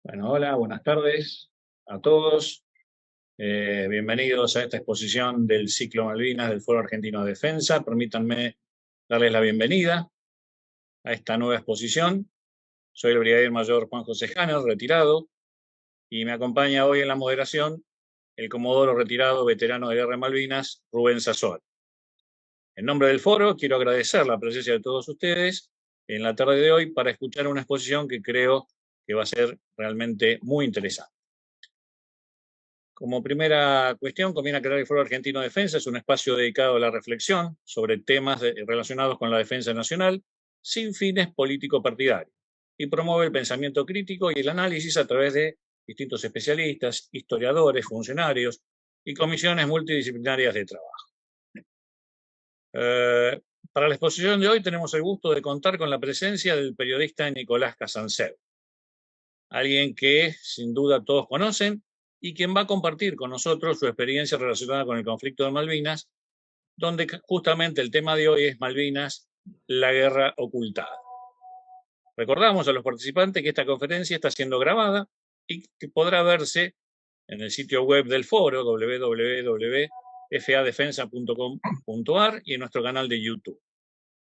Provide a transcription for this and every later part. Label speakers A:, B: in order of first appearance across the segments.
A: Bueno, hola, buenas tardes a todos. Bienvenidos a esta exposición del ciclo Malvinas del Foro Argentino de Defensa. Permítanme darles la bienvenida a esta nueva exposición. Soy el brigadier mayor Juan José Janer, retirado, y me acompaña hoy en la moderación el comodoro retirado, veterano de Guerra de Malvinas, Rubén Sazón. En nombre del foro, quiero agradecer la presencia de todos ustedes en la tarde de hoy para escuchar una exposición que creo que va a ser realmente muy interesante. Como primera cuestión, conviene aclarar que el Foro Argentino de Defensa es un espacio dedicado a la reflexión sobre temas relacionados con la defensa nacional sin fines político-partidarios y promueve el pensamiento crítico y el análisis a través de distintos especialistas, historiadores, funcionarios y comisiones multidisciplinarias de trabajo. Para la exposición de hoy tenemos el gusto de contar con la presencia del periodista Nicolás Casanseu, alguien que sin duda todos conocen y quien va a compartir con nosotros su experiencia relacionada con el conflicto de Malvinas, donde justamente el tema de hoy es Malvinas, la guerra ocultada. Recordamos a los participantes que esta conferencia está siendo grabada y que podrá verse en el sitio web del foro www.fadefensa.com.ar y en nuestro canal de YouTube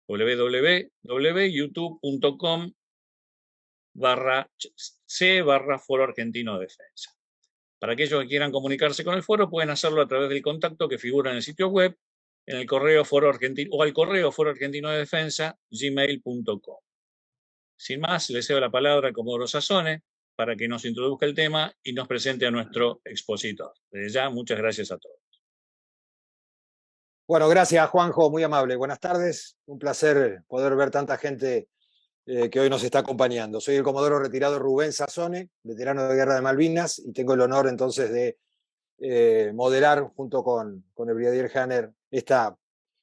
A: www.youtube.com/c/Foro Argentino de Defensa. Para aquellos que quieran comunicarse con el foro, pueden hacerlo a través del contacto que figura en el sitio web, en el correo foro argentino o al correo foro argentino de defensa gmail.com. Sin más, le cedo la palabra al comodoro Sazone para que nos introduzca el tema y nos presente a nuestro expositor. Desde ya, muchas gracias a todos.
B: Bueno, gracias Juanjo, muy amable. Buenas tardes, un placer poder ver tanta gente que hoy nos está acompañando. Soy el comodoro retirado Rubén Sazone, veterano de Guerra de Malvinas, y tengo el honor entonces de moderar junto con el brigadier Janer esta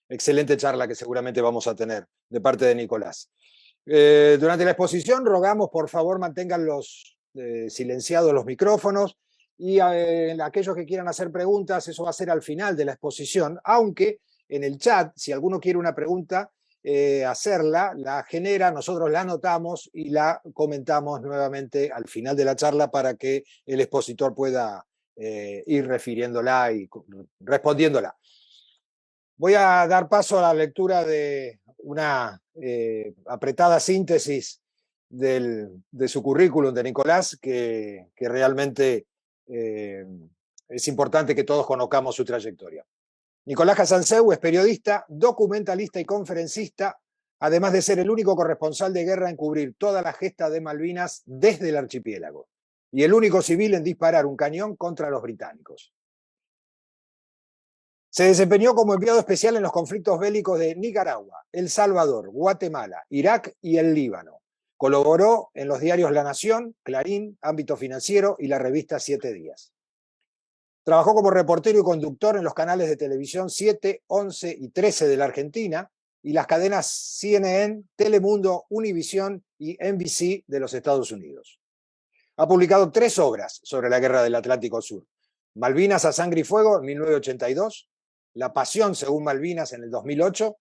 B: excelente charla que seguramente vamos a tener de parte de Nicolás. Durante la exposición rogamos por favor mantengan silenciados los micrófonos y aquellos que quieran hacer preguntas, eso va a ser al final de la exposición, aunque en el chat, si alguno quiere una pregunta, hacerla, la genera, nosotros la anotamos y la comentamos nuevamente al final de la charla para que el expositor pueda ir refiriéndola y respondiéndola. Voy a dar paso a la lectura de una apretada síntesis de su currículum de Nicolás, que realmente es importante que todos conozcamos su trayectoria. Nicolás Casanseu es periodista, documentalista y conferencista, además de ser el único corresponsal de guerra en cubrir toda la gesta de Malvinas desde el archipiélago, y el único civil en disparar un cañón contra los británicos. Se desempeñó como enviado especial en los conflictos bélicos de Nicaragua, El Salvador, Guatemala, Irak y el Líbano. Colaboró en los diarios La Nación, Clarín, Ámbito Financiero y la revista 7 Días. Trabajó como reportero y conductor en los canales de televisión 7, 11 y 13 de la Argentina y las cadenas CNN, Telemundo, Univisión y NBC de los Estados Unidos. Ha publicado 3 obras sobre la Guerra del Atlántico Sur. Malvinas a sangre y fuego en 1982, La pasión según Malvinas en el 2008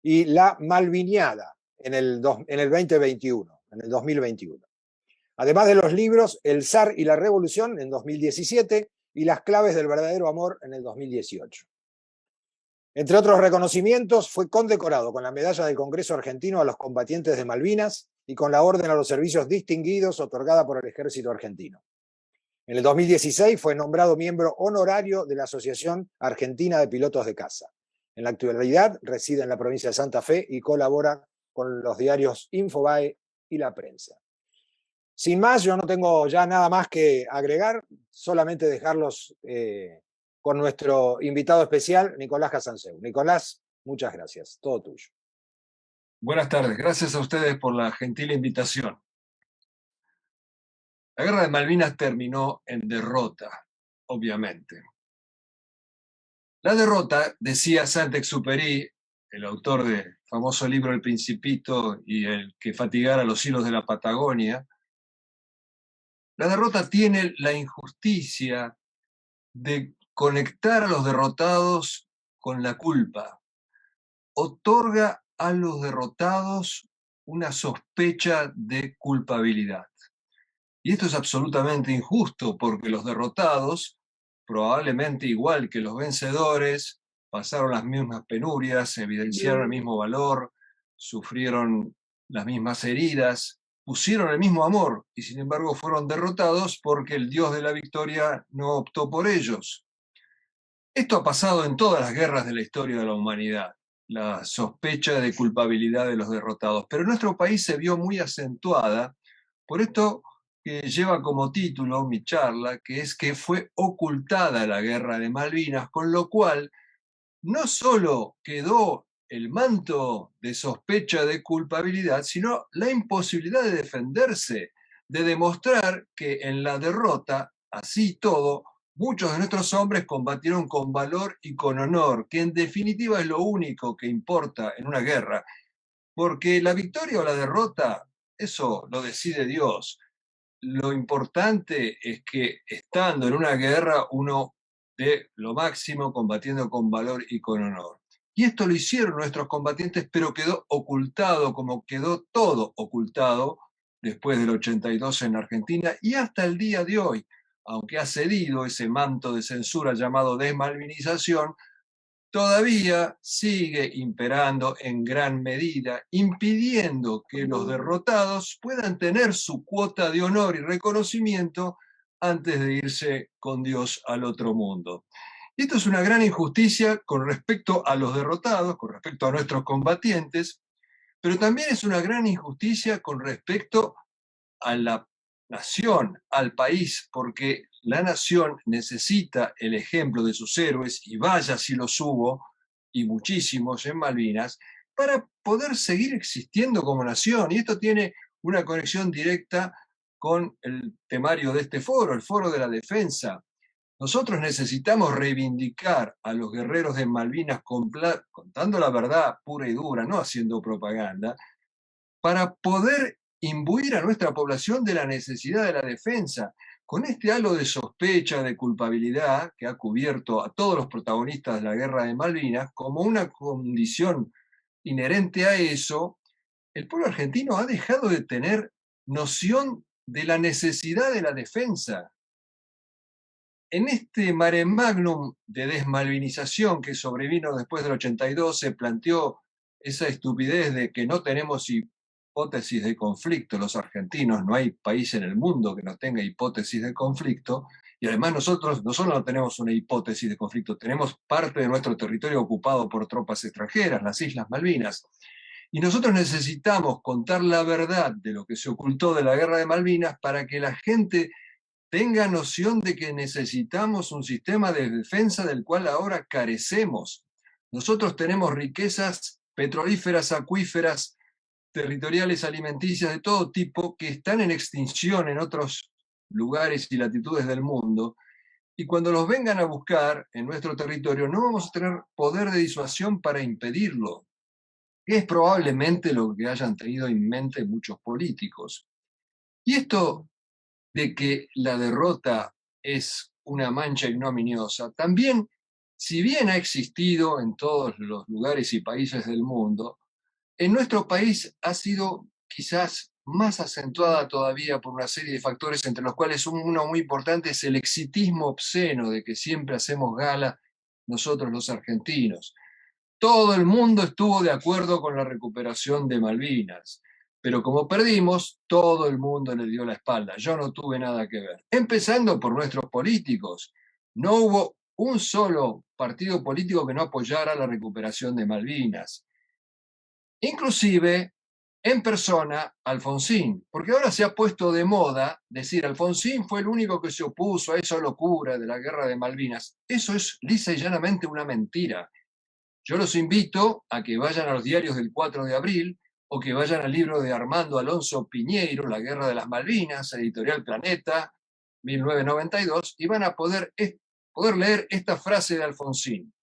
B: y La Malviniada en el 2021, en el 2021. Además de los libros El zar y la revolución en 2017 y Las claves del verdadero amor en el 2018. Entre otros reconocimientos, fue condecorado con la Medalla del Congreso Argentino a los combatientes de Malvinas y con la Orden a los Servicios Distinguidos otorgada por el Ejército Argentino. En el 2016 fue nombrado miembro honorario de la Asociación Argentina de Pilotos de Caza. En la actualidad reside en la provincia de Santa Fe y colabora con los diarios Infobae y La Prensa. Sin más, yo no tengo ya nada más que agregar, solamente dejarlos con nuestro invitado especial, Nicolás Casanseu. Nicolás, muchas gracias. Todo tuyo.
C: Buenas tardes. Gracias a ustedes por la gentil invitación. La Guerra de Malvinas terminó en derrota, obviamente. La derrota, decía Saint-Exupéry, el autor del famoso libro El Principito y el que fatigara los hilos de la Patagonia, la derrota tiene la injusticia de conectar a los derrotados con la culpa. Otorga a los derrotados una sospecha de culpabilidad. Y esto es absolutamente injusto porque los derrotados, probablemente igual que los vencedores, pasaron las mismas penurias, evidenciaron el mismo valor, sufrieron las mismas heridas, pusieron el mismo amor y sin embargo fueron derrotados porque el Dios de la victoria no optó por ellos. Esto ha pasado en todas las guerras de la historia de la humanidad, la sospecha de culpabilidad de los derrotados, pero en nuestro país se vio muy acentuada por esto que lleva como título mi charla, que es que fue ocultada la guerra de Malvinas, con lo cual no solo quedó el manto de sospecha de culpabilidad, sino la imposibilidad de defenderse, de demostrar que en la derrota, así todo, muchos de nuestros hombres combatieron con valor y con honor, que en definitiva es lo único que importa en una guerra, porque la victoria o la derrota, eso lo decide Dios. Lo importante es que estando en una guerra uno dé lo máximo combatiendo con valor y con honor. Y esto lo hicieron nuestros combatientes, pero quedó ocultado, como quedó todo ocultado después del 82 en Argentina y hasta el día de hoy, aunque ha cedido ese manto de censura llamado desmalvinización, todavía sigue imperando en gran medida, impidiendo que los derrotados puedan tener su cuota de honor y reconocimiento antes de irse con Dios al otro mundo. Y esto es una gran injusticia con respecto a los derrotados, con respecto a nuestros combatientes, pero también es una gran injusticia con respecto a la nación, al país, porque la nación necesita el ejemplo de sus héroes, y vaya si los hubo, y muchísimos en Malvinas, para poder seguir existiendo como nación. Y esto tiene una conexión directa con el temario de este foro, el foro de la defensa. Nosotros necesitamos reivindicar a los guerreros de Malvinas contando la verdad pura y dura, no haciendo propaganda, para poder imbuir a nuestra población de la necesidad de la defensa, con este halo de sospecha, de culpabilidad que ha cubierto a todos los protagonistas de la guerra de Malvinas, como una condición inherente a eso, el pueblo argentino ha dejado de tener noción de la necesidad de la defensa. En este mare magnum de desmalvinización que sobrevino después del 82, se planteó esa estupidez de que no tenemos hipótesis de conflicto los argentinos, no hay país en el mundo que no tenga hipótesis de conflicto, y además nosotros no solo no tenemos una hipótesis de conflicto, tenemos parte de nuestro territorio ocupado por tropas extranjeras, las Islas Malvinas, y nosotros necesitamos contar la verdad de lo que se ocultó de la guerra de Malvinas para que la gente tenga noción de que necesitamos un sistema de defensa del cual ahora carecemos. Nosotros tenemos riquezas petrolíferas, acuíferas, territoriales, alimenticias de todo tipo que están en extinción en otros lugares y latitudes del mundo. Y cuando los vengan a buscar en nuestro territorio, no vamos a tener poder de disuasión para impedirlo, que es probablemente lo que hayan tenido en mente muchos políticos. Y esto de que la derrota es una mancha ignominiosa, también, si bien ha existido en todos los lugares y países del mundo, en nuestro país ha sido quizás más acentuada todavía por una serie de factores, entre los cuales uno muy importante es el exitismo obsceno de que siempre hacemos gala nosotros los argentinos. Todo el mundo estuvo de acuerdo con la recuperación de Malvinas, pero como perdimos, todo el mundo le dio la espalda. Yo no tuve nada que ver. Empezando por nuestros políticos. No hubo un solo partido político que no apoyara la recuperación de Malvinas. Inclusive, en persona, Alfonsín, porque ahora se ha puesto de moda decir Alfonsín fue el único que se opuso a esa locura de la guerra de Malvinas. Eso es lisa y llanamente una mentira. Yo los invito a que vayan a los diarios del 4 de abril o que vayan al libro de Armando Alonso Piñeiro, La Guerra de las Malvinas, editorial Planeta, 1992, y van a poder leer esta frase de Alfonsín.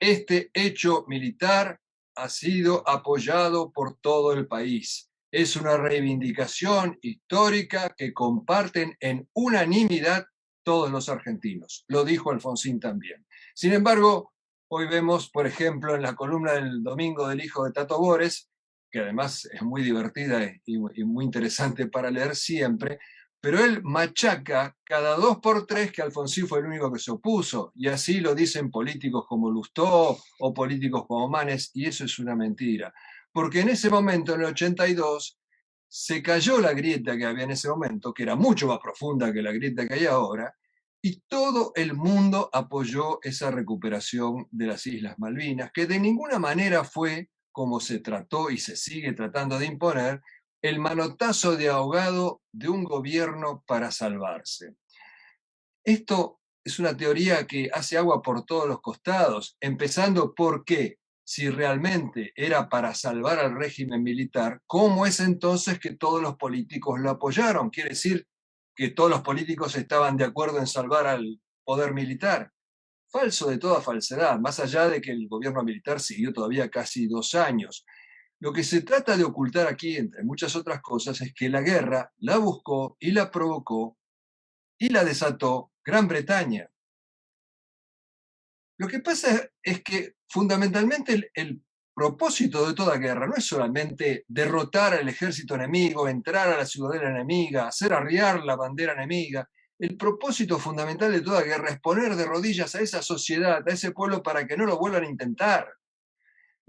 C: Este hecho militar ha sido apoyado por todo el país. Es una reivindicación histórica que comparten en unanimidad todos los argentinos. Lo dijo Alfonsín también. Sin embargo, hoy vemos, por ejemplo, en la columna del domingo del hijo de Tato Bores, que además es muy divertida y muy interesante para leer siempre, pero él machaca cada 2 por 3 que Alfonsín fue el único que se opuso, y así lo dicen políticos como Lustó o políticos como Manes, y eso es una mentira. Porque en ese momento, en el 82, se cayó la grieta que había en ese momento, que era mucho más profunda que la grieta que hay ahora, y todo el mundo apoyó esa recuperación de las Islas Malvinas, que de ninguna manera fue, como se trató y se sigue tratando de imponer, el manotazo de ahogado de un gobierno para salvarse. Esto es una teoría que hace agua por todos los costados, empezando por qué, si realmente era para salvar al régimen militar, ¿cómo es entonces que todos los políticos lo apoyaron? Quiere decir que todos los políticos estaban de acuerdo en salvar al poder militar. Falso de toda falsedad, más allá de que el gobierno militar siguió todavía casi 2 años. Lo que se trata de ocultar aquí, entre muchas otras cosas, es que la guerra la buscó y la provocó y la desató Gran Bretaña. Lo que pasa es que fundamentalmente el propósito de toda guerra no es solamente derrotar al ejército enemigo, entrar a la ciudadela enemiga, hacer arriar la bandera enemiga. El propósito fundamental de toda guerra es poner de rodillas a esa sociedad, a ese pueblo, para que no lo vuelvan a intentar.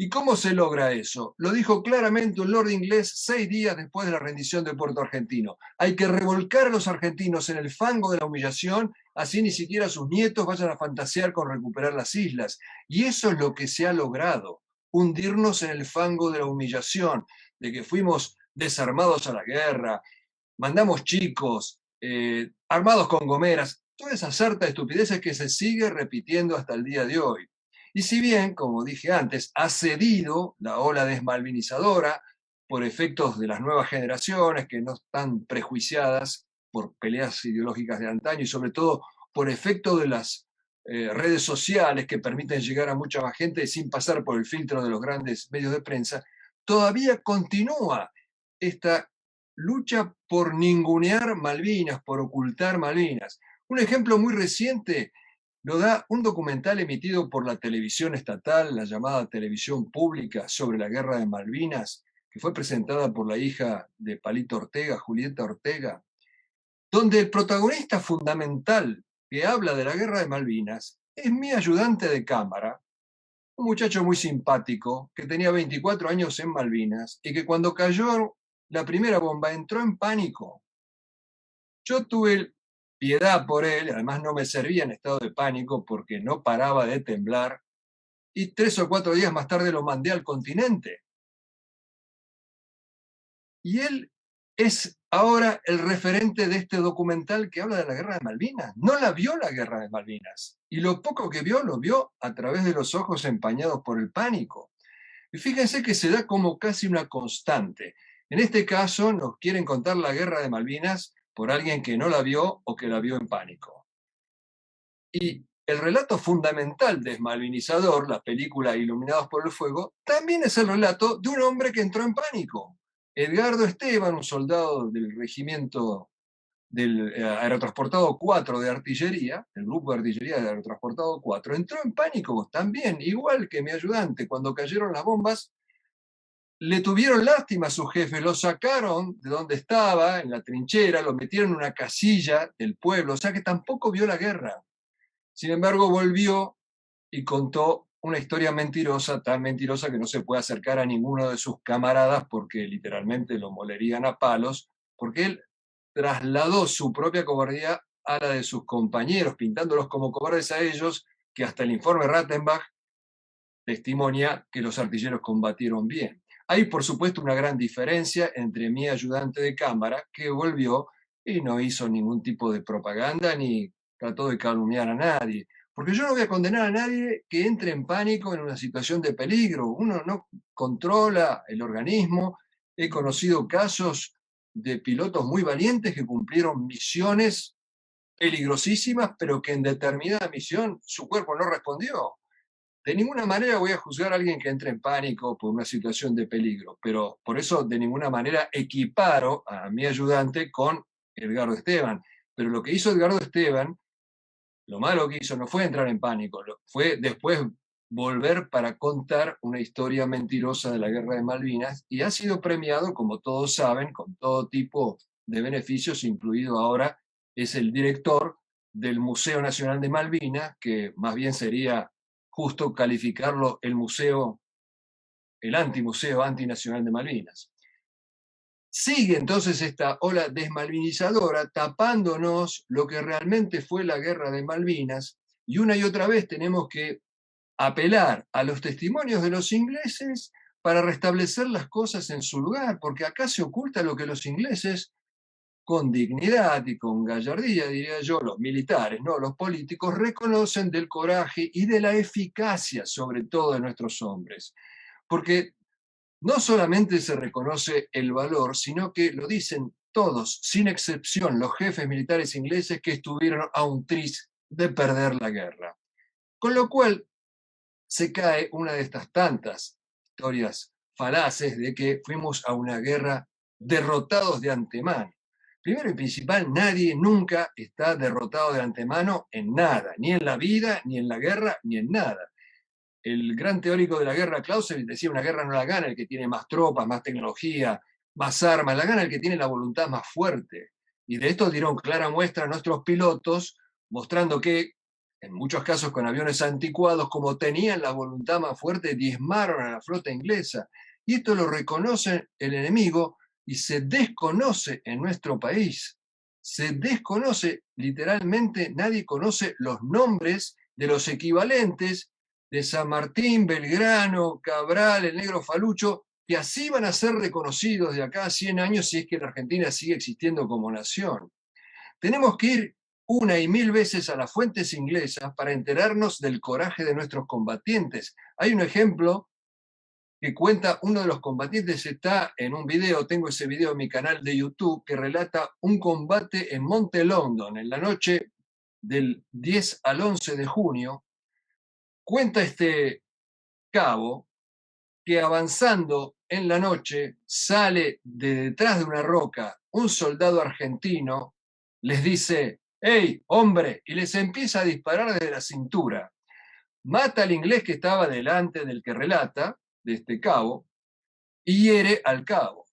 C: ¿Y cómo se logra eso? Lo dijo claramente un lord inglés 6 días después de la rendición de Puerto Argentino. Hay que revolcar a los argentinos en el fango de la humillación, así ni siquiera sus nietos vayan a fantasear con recuperar las islas. Y eso es lo que se ha logrado, hundirnos en el fango de la humillación, de que fuimos desarmados a la guerra, mandamos chicos, armados con gomeras, toda esa sarta de estupideces que se sigue repitiendo hasta el día de hoy. Y si bien, como dije antes, ha cedido la ola desmalvinizadora por efectos de las nuevas generaciones que no están prejuiciadas por peleas ideológicas de antaño y sobre todo por efecto de las redes sociales que permiten llegar a mucha más gente sin pasar por el filtro de los grandes medios de prensa, todavía continúa esta lucha por ningunear Malvinas, por ocultar Malvinas. Un ejemplo muy reciente lo da un documental emitido por la televisión estatal, la llamada televisión pública, sobre la guerra de Malvinas, que fue presentada por la hija de Palito Ortega, Julieta Ortega, donde el protagonista fundamental que habla de la guerra de Malvinas es mi ayudante de cámara, un muchacho muy simpático que tenía 24 años en Malvinas y que cuando cayó la primera bomba entró en pánico. Yo tuve piedad por él, además no me servía en estado de pánico porque no paraba de temblar, y 3 o 4 días más tarde lo mandé al continente. Y él es ahora el referente de este documental que habla de la guerra de Malvinas. No la vio la guerra de Malvinas, y lo poco que vio, lo vio a través de los ojos empañados por el pánico. Y fíjense que se da como casi una constante. En este caso nos quieren contar la guerra de Malvinas por alguien que no la vio o que la vio en pánico. Y el relato fundamental desmalvinizador, la película Iluminados por el Fuego, también es el relato de un hombre que entró en pánico. Edgardo Esteban, un soldado del regimiento del Aerotransportado 4 de artillería, el grupo de artillería del Aerotransportado 4, entró en pánico también, igual que mi ayudante. Cuando cayeron las bombas, le tuvieron lástima a su jefe, lo sacaron de donde estaba, en la trinchera, lo metieron en una casilla del pueblo, o sea que tampoco vio la guerra. Sin embargo, volvió y contó una historia mentirosa, tan mentirosa que no se puede acercar a ninguno de sus camaradas porque literalmente lo molerían a palos, porque él trasladó su propia cobardía a la de sus compañeros, pintándolos como cobardes a ellos, que hasta el informe Rattenbach testimonia que los artilleros combatieron bien. Hay, por supuesto, una gran diferencia entre mi ayudante de cámara, que volvió y no hizo ningún tipo de propaganda ni trató de calumniar a nadie. Porque yo no voy a condenar a nadie que entre en pánico en una situación de peligro. Uno no controla el organismo. He conocido casos de pilotos muy valientes que cumplieron misiones peligrosísimas, pero que en determinada misión su cuerpo no respondió. De ninguna manera voy a juzgar a alguien que entre en pánico por una situación de peligro, pero por eso de ninguna manera equiparo a mi ayudante con Edgardo Esteban. Pero lo que hizo Edgardo Esteban, lo malo que hizo no fue entrar en pánico, fue después volver para contar una historia mentirosa de la Guerra de Malvinas, y ha sido premiado, como todos saben, con todo tipo de beneficios, incluido ahora es el director del Museo Nacional de Malvinas, que más bien sería justo calificarlo el museo, el antimuseo antinacional de Malvinas. Sigue entonces esta ola desmalvinizadora tapándonos lo que realmente fue la Guerra de Malvinas, y una y otra vez tenemos que apelar a los testimonios de los ingleses para restablecer las cosas en su lugar, porque acá se oculta lo que los ingleses, con dignidad y con gallardía, diría yo, los militares, no los políticos, reconocen del coraje y de la eficacia, sobre todo de nuestros hombres. Porque no solamente se reconoce el valor, sino que lo dicen todos, sin excepción, los jefes militares ingleses que estuvieron a un tris de perder la guerra. Con lo cual, se cae una de estas tantas historias falaces de que fuimos a una guerra derrotados de antemano. Primero y principal, nadie nunca está derrotado de antemano en nada, ni en la vida, ni en la guerra, ni en nada. El gran teórico de la guerra, Clausewitz, decía: una guerra no la gana el que tiene más tropas, más tecnología, más armas, la gana el que tiene la voluntad más fuerte. Y de esto dieron clara muestra nuestros pilotos, mostrando que, en muchos casos con aviones anticuados, como tenían la voluntad más fuerte, diezmaron a la flota inglesa. Y esto lo reconoce el enemigo y se desconoce en nuestro país. Se desconoce literalmente, nadie conoce los nombres de los equivalentes de San Martín, Belgrano, Cabral, el Negro Falucho, que así van a ser reconocidos de acá a 100 años si es que la Argentina sigue existiendo como nación. Tenemos que ir una y mil veces a las fuentes inglesas para enterarnos del coraje de nuestros combatientes. Hay un ejemplo que cuenta uno de los combatientes, está en un video, tengo ese video en mi canal de YouTube, que relata un combate en Monte London, en la noche del 10 al 11 de junio. Cuenta este cabo que avanzando en la noche sale de detrás de una roca un soldado argentino, les dice: ¡Hey, hombre! Y les empieza a disparar desde la cintura. Mata al inglés que estaba delante del que relata, de este cabo, y hiere al cabo.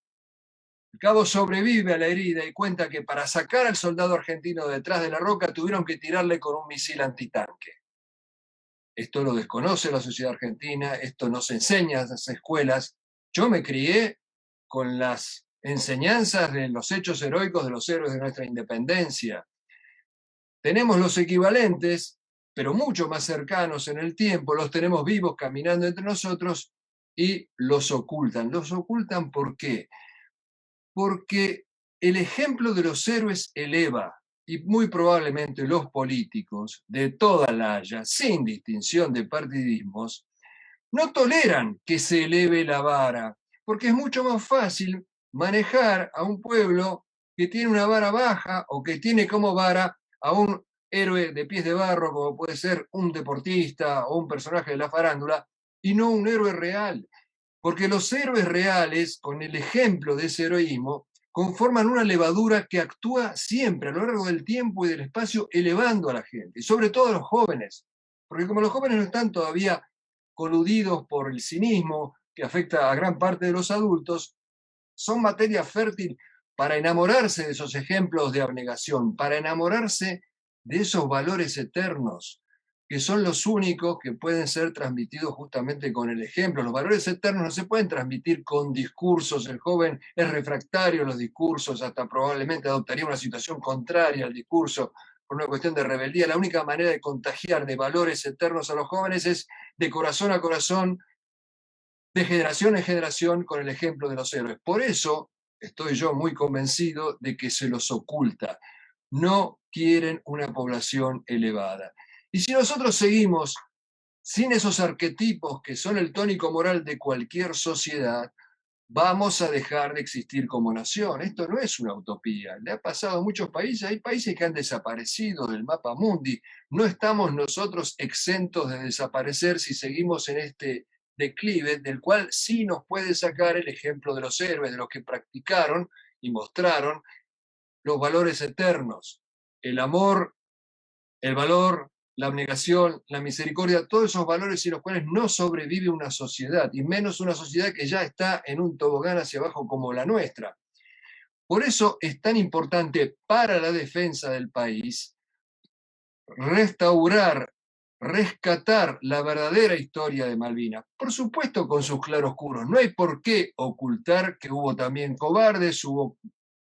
C: El cabo sobrevive a la herida y cuenta que para sacar al soldado argentino de detrás de la roca tuvieron que tirarle con un misil antitanque. Esto lo desconoce la sociedad argentina, esto no se enseña en las escuelas. Yo me crié con las enseñanzas de los hechos heroicos de los héroes de nuestra independencia. Tenemos los equivalentes, pero mucho más cercanos en el tiempo, los tenemos vivos caminando entre nosotros y los ocultan. ¿Los ocultan por qué? Porque el ejemplo de los héroes eleva, y muy probablemente los políticos de toda la haya, sin distinción de partidismos, no toleran que se eleve la vara, porque es mucho más fácil manejar a un pueblo que tiene una vara baja o que tiene como vara a un héroe de pies de barro, como puede ser un deportista o un personaje de la farándula, y no un héroe real. Porque los héroes reales, con el ejemplo de ese heroísmo, conforman una levadura que actúa siempre a lo largo del tiempo y del espacio, elevando a la gente, y sobre todo a los jóvenes. Porque como los jóvenes no están todavía coludidos por el cinismo que afecta a gran parte de los adultos, son materia fértil para enamorarse de esos ejemplos de abnegación, para enamorarse de esos valores eternos, que son los únicos que pueden ser transmitidos justamente con el ejemplo. Los valores eternos no se pueden transmitir con discursos. El joven es refractario a los discursos, hasta probablemente adoptaría una situación contraria al discurso por una cuestión de rebeldía. La única manera de contagiar de valores eternos a los jóvenes es de corazón a corazón, de generación en generación, con el ejemplo de los héroes. Por eso estoy yo muy convencido de que se los oculta. No quieren una población elevada. Y si nosotros seguimos sin esos arquetipos que son el tónico moral de cualquier sociedad, vamos a dejar de existir como nación. Esto no es una utopía. Le ha pasado a muchos países. Hay países que han desaparecido del mapa mundi. No estamos nosotros exentos de desaparecer si seguimos en este declive, del cual sí nos puede sacar el ejemplo de los héroes, de los que practicaron y mostraron los valores eternos: el amor, el valor, la abnegación, la misericordia, todos esos valores sin los cuales no sobrevive una sociedad, y menos una sociedad que ya está en un tobogán hacia abajo como la nuestra. Por eso es tan importante para la defensa del país restaurar, rescatar la verdadera historia de Malvinas. Por supuesto con sus claroscuros. No hay por qué ocultar que hubo también cobardes, hubo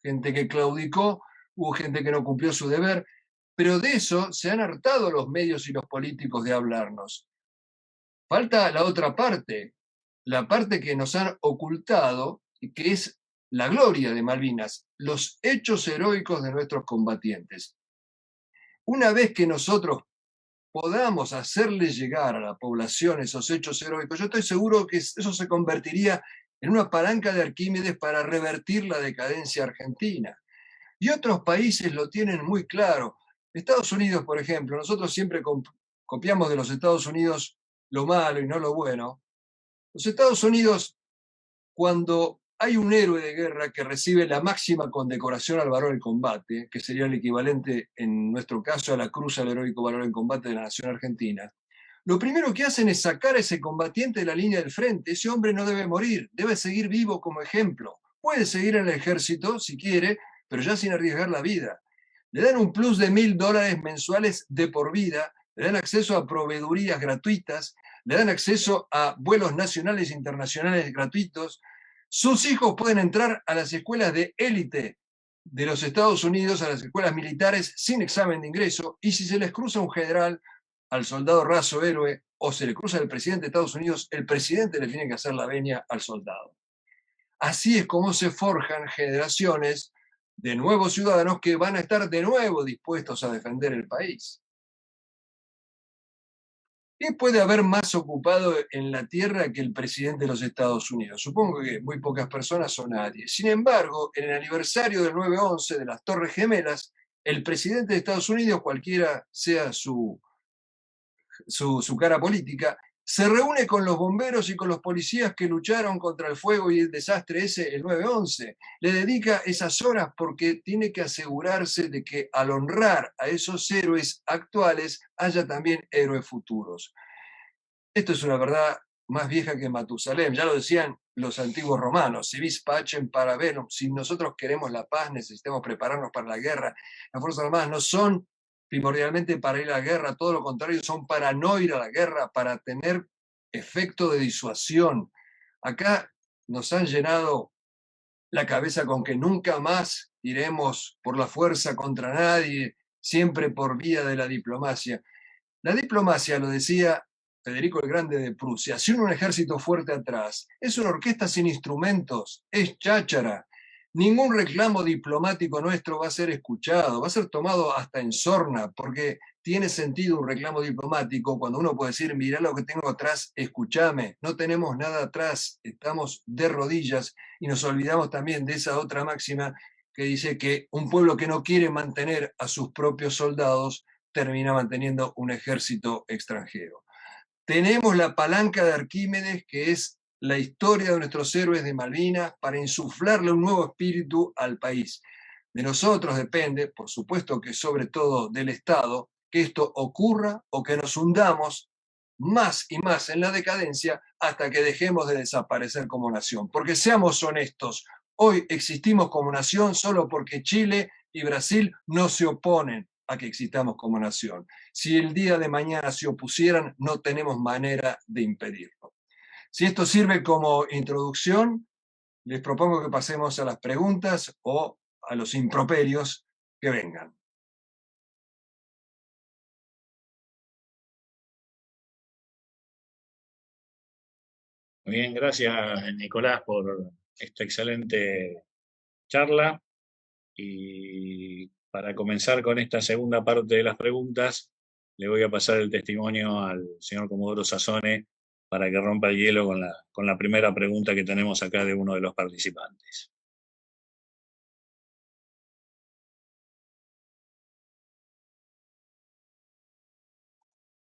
C: gente que claudicó, hubo gente que no cumplió su deber, pero de eso se han hartado los medios y los políticos de hablarnos. Falta la otra parte, la parte que nos han ocultado, y que es la gloria de Malvinas, los hechos heroicos de nuestros combatientes. Una vez que nosotros podamos hacerle llegar a la población esos hechos heroicos, yo estoy seguro que eso se convertiría en una palanca de Arquímedes para revertir la decadencia argentina. Y otros países lo tienen muy claro. Estados Unidos, por ejemplo, nosotros siempre copiamos de los Estados Unidos lo malo y no lo bueno. Los Estados Unidos, cuando hay un héroe de guerra que recibe la máxima condecoración al valor del combate, que sería el equivalente en nuestro caso a la Cruz al Heroico Valor en Combate de la Nación Argentina, lo primero que hacen es sacar a ese combatiente de la línea del frente. Ese hombre no debe morir, debe seguir vivo como ejemplo. Puede seguir en el ejército si quiere, pero ya sin arriesgar la vida. Le dan un plus de $1.000 mensuales de por vida, le dan acceso a proveedurías gratuitas, le dan acceso a vuelos nacionales e internacionales gratuitos. Sus hijos pueden entrar a las escuelas de élite de los Estados Unidos, a las escuelas militares, sin examen de ingreso, y si se les cruza un general, al soldado raso héroe, o se le cruza el presidente de Estados Unidos, el presidente le tiene que hacer la venia al soldado. Así es como se forjan generaciones de nuevos ciudadanos que van a estar de nuevo dispuestos a defender el país. ¿Qué puede haber más ocupado en la tierra que el presidente de los Estados Unidos? Supongo que muy pocas personas o nadie. Sin embargo, en el aniversario del 9/11 de las Torres Gemelas, el presidente de Estados Unidos, cualquiera sea su cara política, se reúne con los bomberos y con los policías que lucharon contra el fuego y el desastre ese el 9/11. Le dedica esas horas porque tiene que asegurarse de que al honrar a esos héroes actuales haya también héroes futuros. Esto es una verdad más vieja que Matusalem. Ya lo decían los antiguos romanos, si vis pacem para bellum, si nosotros queremos la paz, necesitamos prepararnos para la guerra. Las Fuerzas Armadas no son primordialmente para ir a la guerra, todo lo contrario, son para no ir a la guerra, para tener efecto de disuasión. Acá nos han llenado la cabeza con que nunca más iremos por la fuerza contra nadie, siempre por vía de la diplomacia. La diplomacia, lo decía Federico el Grande de Prusia, sin un ejército fuerte atrás, es una orquesta sin instrumentos, es cháchara. Ningún reclamo diplomático nuestro va a ser escuchado, va a ser tomado hasta en sorna, porque tiene sentido un reclamo diplomático cuando uno puede decir, mirá lo que tengo atrás, escúchame, no tenemos nada atrás, estamos de rodillas, y nos olvidamos también de esa otra máxima que dice que un pueblo que no quiere mantener a sus propios soldados termina manteniendo un ejército extranjero. Tenemos la palanca de Arquímedes, que es la historia de nuestros héroes de Malvinas, para insuflarle un nuevo espíritu al país. De nosotros depende, por supuesto que sobre todo del Estado, que esto ocurra o que nos hundamos más y más en la decadencia hasta que dejemos de desaparecer como nación. Porque seamos honestos, hoy existimos como nación solo porque Chile y Brasil no se oponen a que existamos como nación. Si el día de mañana se opusieran, no tenemos manera de impedirlo. Si esto sirve como introducción, les propongo que pasemos a las preguntas o a los improperios que vengan.
A: Muy bien, gracias Nicolás por esta excelente charla. Y para comenzar con esta segunda parte de las preguntas, le voy a pasar el testimonio al señor Comodoro Sassone para que rompa el hielo con la primera pregunta que tenemos acá de uno de los participantes.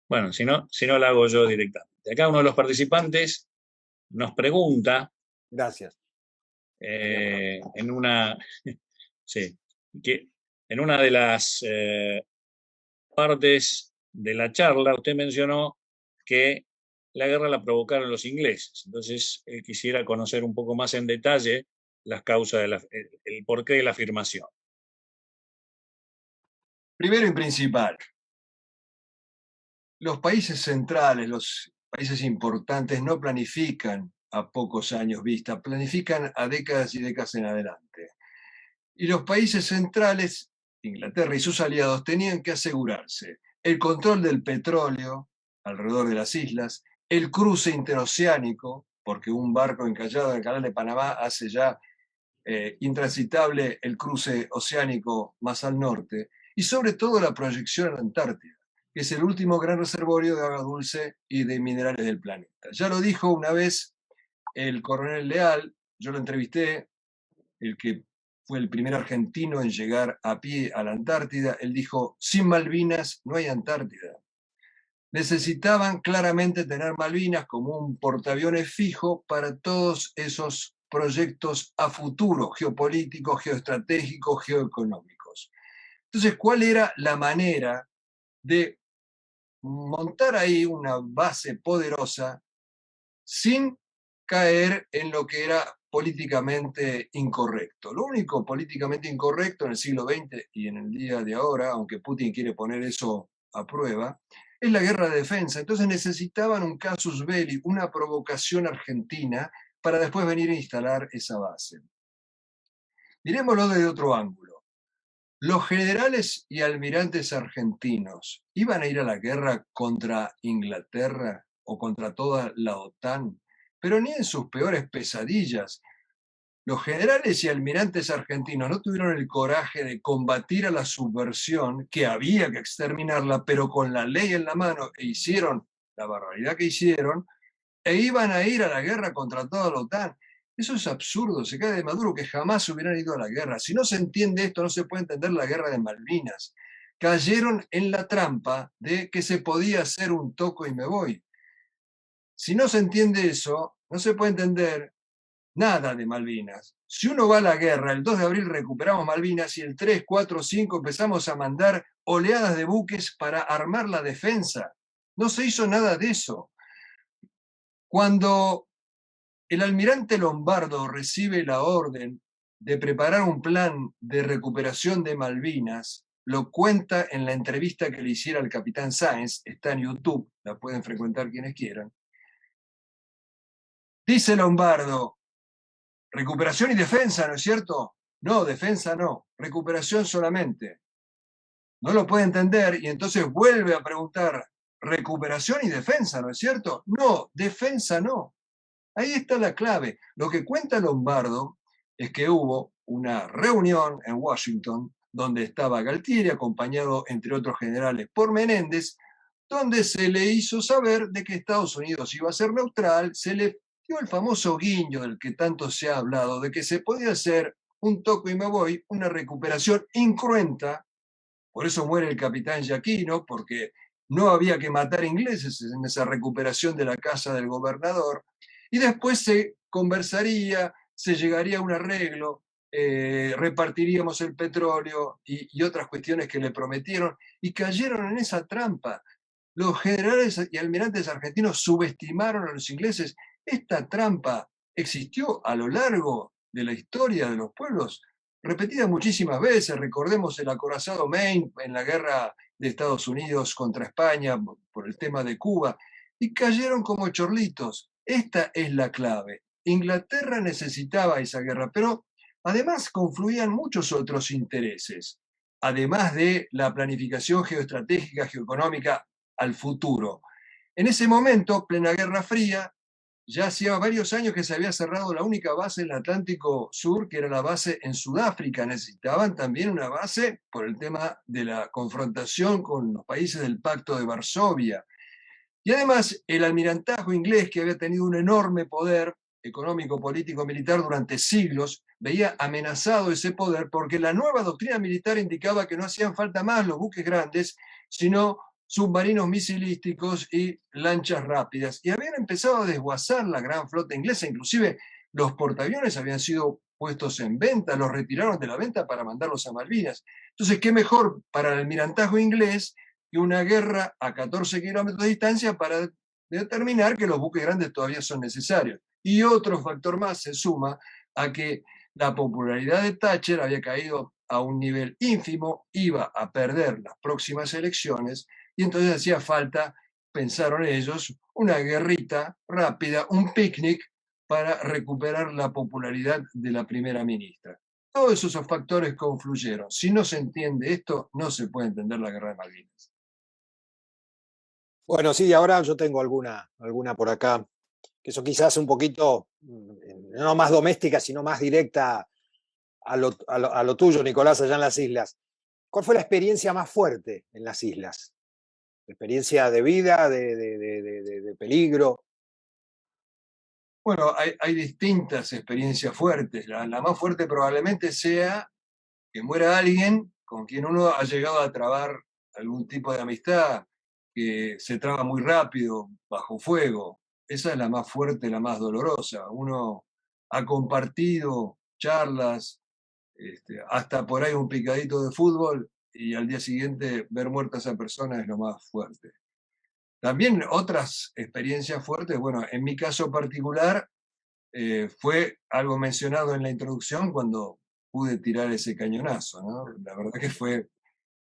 A: Bueno, si no la hago yo directamente. Acá uno de los participantes nos pregunta.
B: Gracias.
A: En una sí, que en una de las partes de la charla, usted mencionó que la guerra la provocaron los ingleses. Entonces, quisiera conocer un poco más en detalle las causas, el porqué de la afirmación.
C: Primero y principal, los países centrales, los países importantes, no planifican a pocos años vista, planifican a décadas y décadas en adelante. Y los países centrales, Inglaterra y sus aliados, tenían que asegurarse el control del petróleo alrededor de las islas, el cruce interoceánico, porque un barco encallado en el canal de Panamá hace ya intransitable el cruce oceánico más al norte, y sobre todo la proyección a la Antártida, que es el último gran reservorio de agua dulce y de minerales del planeta. Ya lo dijo una vez el coronel Leal, yo lo entrevisté, el que fue el primer argentino en llegar a pie a la Antártida. Él dijo: sin Malvinas no hay Antártida. Necesitaban claramente tener Malvinas como un portaaviones fijo para todos esos proyectos a futuro, geopolíticos, geoestratégicos, geoeconómicos. Entonces, ¿cuál era la manera de montar ahí una base poderosa sin caer en lo que era políticamente incorrecto? Lo único políticamente incorrecto en el siglo XX y en el día de ahora, aunque Putin quiere poner eso a prueba, es la guerra de defensa. Entonces necesitaban un casus belli, una provocación argentina, para después venir a instalar esa base. Miremoslo desde otro ángulo. Los generales y almirantes argentinos iban a ir a la guerra contra Inglaterra o contra toda la OTAN, pero ni en sus peores pesadillas. Los generales y almirantes argentinos no tuvieron el coraje de combatir a la subversión, que había que exterminarla, pero con la ley en la mano, e hicieron la barbaridad que hicieron, e iban a ir a la guerra contra toda la OTAN. Eso es absurdo, se cae de Maduro, que jamás hubieran ido a la guerra. Si no se entiende esto, no se puede entender la guerra de Malvinas. Cayeron en la trampa de que se podía hacer un toco y me voy. Si no se entiende eso, no se puede entender nada de Malvinas. Si uno va a la guerra, el 2 de abril recuperamos Malvinas y el 3, 4, 5 empezamos a mandar oleadas de buques para armar la defensa. No se hizo nada de eso. Cuando el almirante Lombardo recibe la orden de preparar un plan de recuperación de Malvinas, lo cuenta en la entrevista que le hiciera al capitán Sáenz, está en YouTube, la pueden frecuentar quienes quieran. Dice Lombardo: recuperación y defensa, ¿no es cierto? No, defensa no, recuperación solamente. No lo puede entender y entonces vuelve a preguntar: recuperación y defensa, ¿no es cierto? No, defensa no. Ahí está la clave. Lo que cuenta Lombardo es que hubo una reunión en Washington donde estaba Galtieri, acompañado, entre otros generales, por Menéndez, donde se le hizo saber de que Estados Unidos iba a ser neutral, se le dio el famoso guiño del que tanto se ha hablado, de que se podía hacer un toco y me voy, una recuperación incruenta. Por eso muere el capitán Giacchino, porque no había que matar ingleses en esa recuperación de la casa del gobernador. Y después se conversaría, se llegaría a un arreglo, repartiríamos el petróleo y otras cuestiones que le prometieron, y cayeron en esa trampa. Los generales y almirantes argentinos subestimaron a los ingleses. Esta trampa existió a lo largo de la historia de los pueblos, repetida muchísimas veces. Recordemos el acorazado Maine en la guerra de Estados Unidos contra España por el tema de Cuba, y cayeron como chorlitos. Esta es la clave. Inglaterra necesitaba esa guerra, pero además confluían muchos otros intereses, además de la planificación geoestratégica, geoeconómica al futuro. En ese momento, plena Guerra Fría, ya hacía varios años que se había cerrado la única base en el Atlántico Sur, que era la base en Sudáfrica. Necesitaban también una base por el tema de la confrontación con los países del Pacto de Varsovia. Y además, el almirantazgo inglés, que había tenido un enorme poder económico, político, militar durante siglos, veía amenazado ese poder porque la nueva doctrina militar indicaba que no hacían falta más los buques grandes, sino submarinos misilísticos y lanchas rápidas. Y habían empezado a desguazar la gran flota inglesa, inclusive los portaaviones habían sido puestos en venta, los retiraron de la venta para mandarlos a Malvinas. Entonces, ¿qué mejor para el almirantazgo inglés que que una guerra a 14 kilómetros de distancia para determinar que los buques grandes todavía son necesarios. Y otro factor más se suma a que la popularidad de Thatcher había caído a un nivel ínfimo, iba a perder las próximas elecciones, y entonces hacía falta, pensaron ellos, una guerrita rápida, un picnic para recuperar la popularidad de la primera ministra. Todos esos factores confluyeron. Si no se entiende esto, no se puede entender la guerra de Malvinas.
B: Bueno, sí, ahora yo tengo alguna por acá, que eso quizás un poquito, no más doméstica, sino más directa a lo tuyo, Nicolás, allá en las islas. ¿Cuál fue la experiencia más fuerte en las islas? ¿Experiencia de vida, de peligro?
C: Bueno, hay distintas experiencias fuertes. La más fuerte probablemente sea que muera alguien con quien uno ha llegado a trabar algún tipo de amistad, que se traba muy rápido, bajo fuego. Esa es la más fuerte, la más dolorosa. Uno ha compartido charlas, hasta por ahí un picadito de fútbol, y al día siguiente ver muerta a esa persona es lo más fuerte. También otras experiencias fuertes, bueno, en mi caso particular, fue algo mencionado en la introducción cuando pude tirar ese cañonazo, ¿no? La verdad que fue,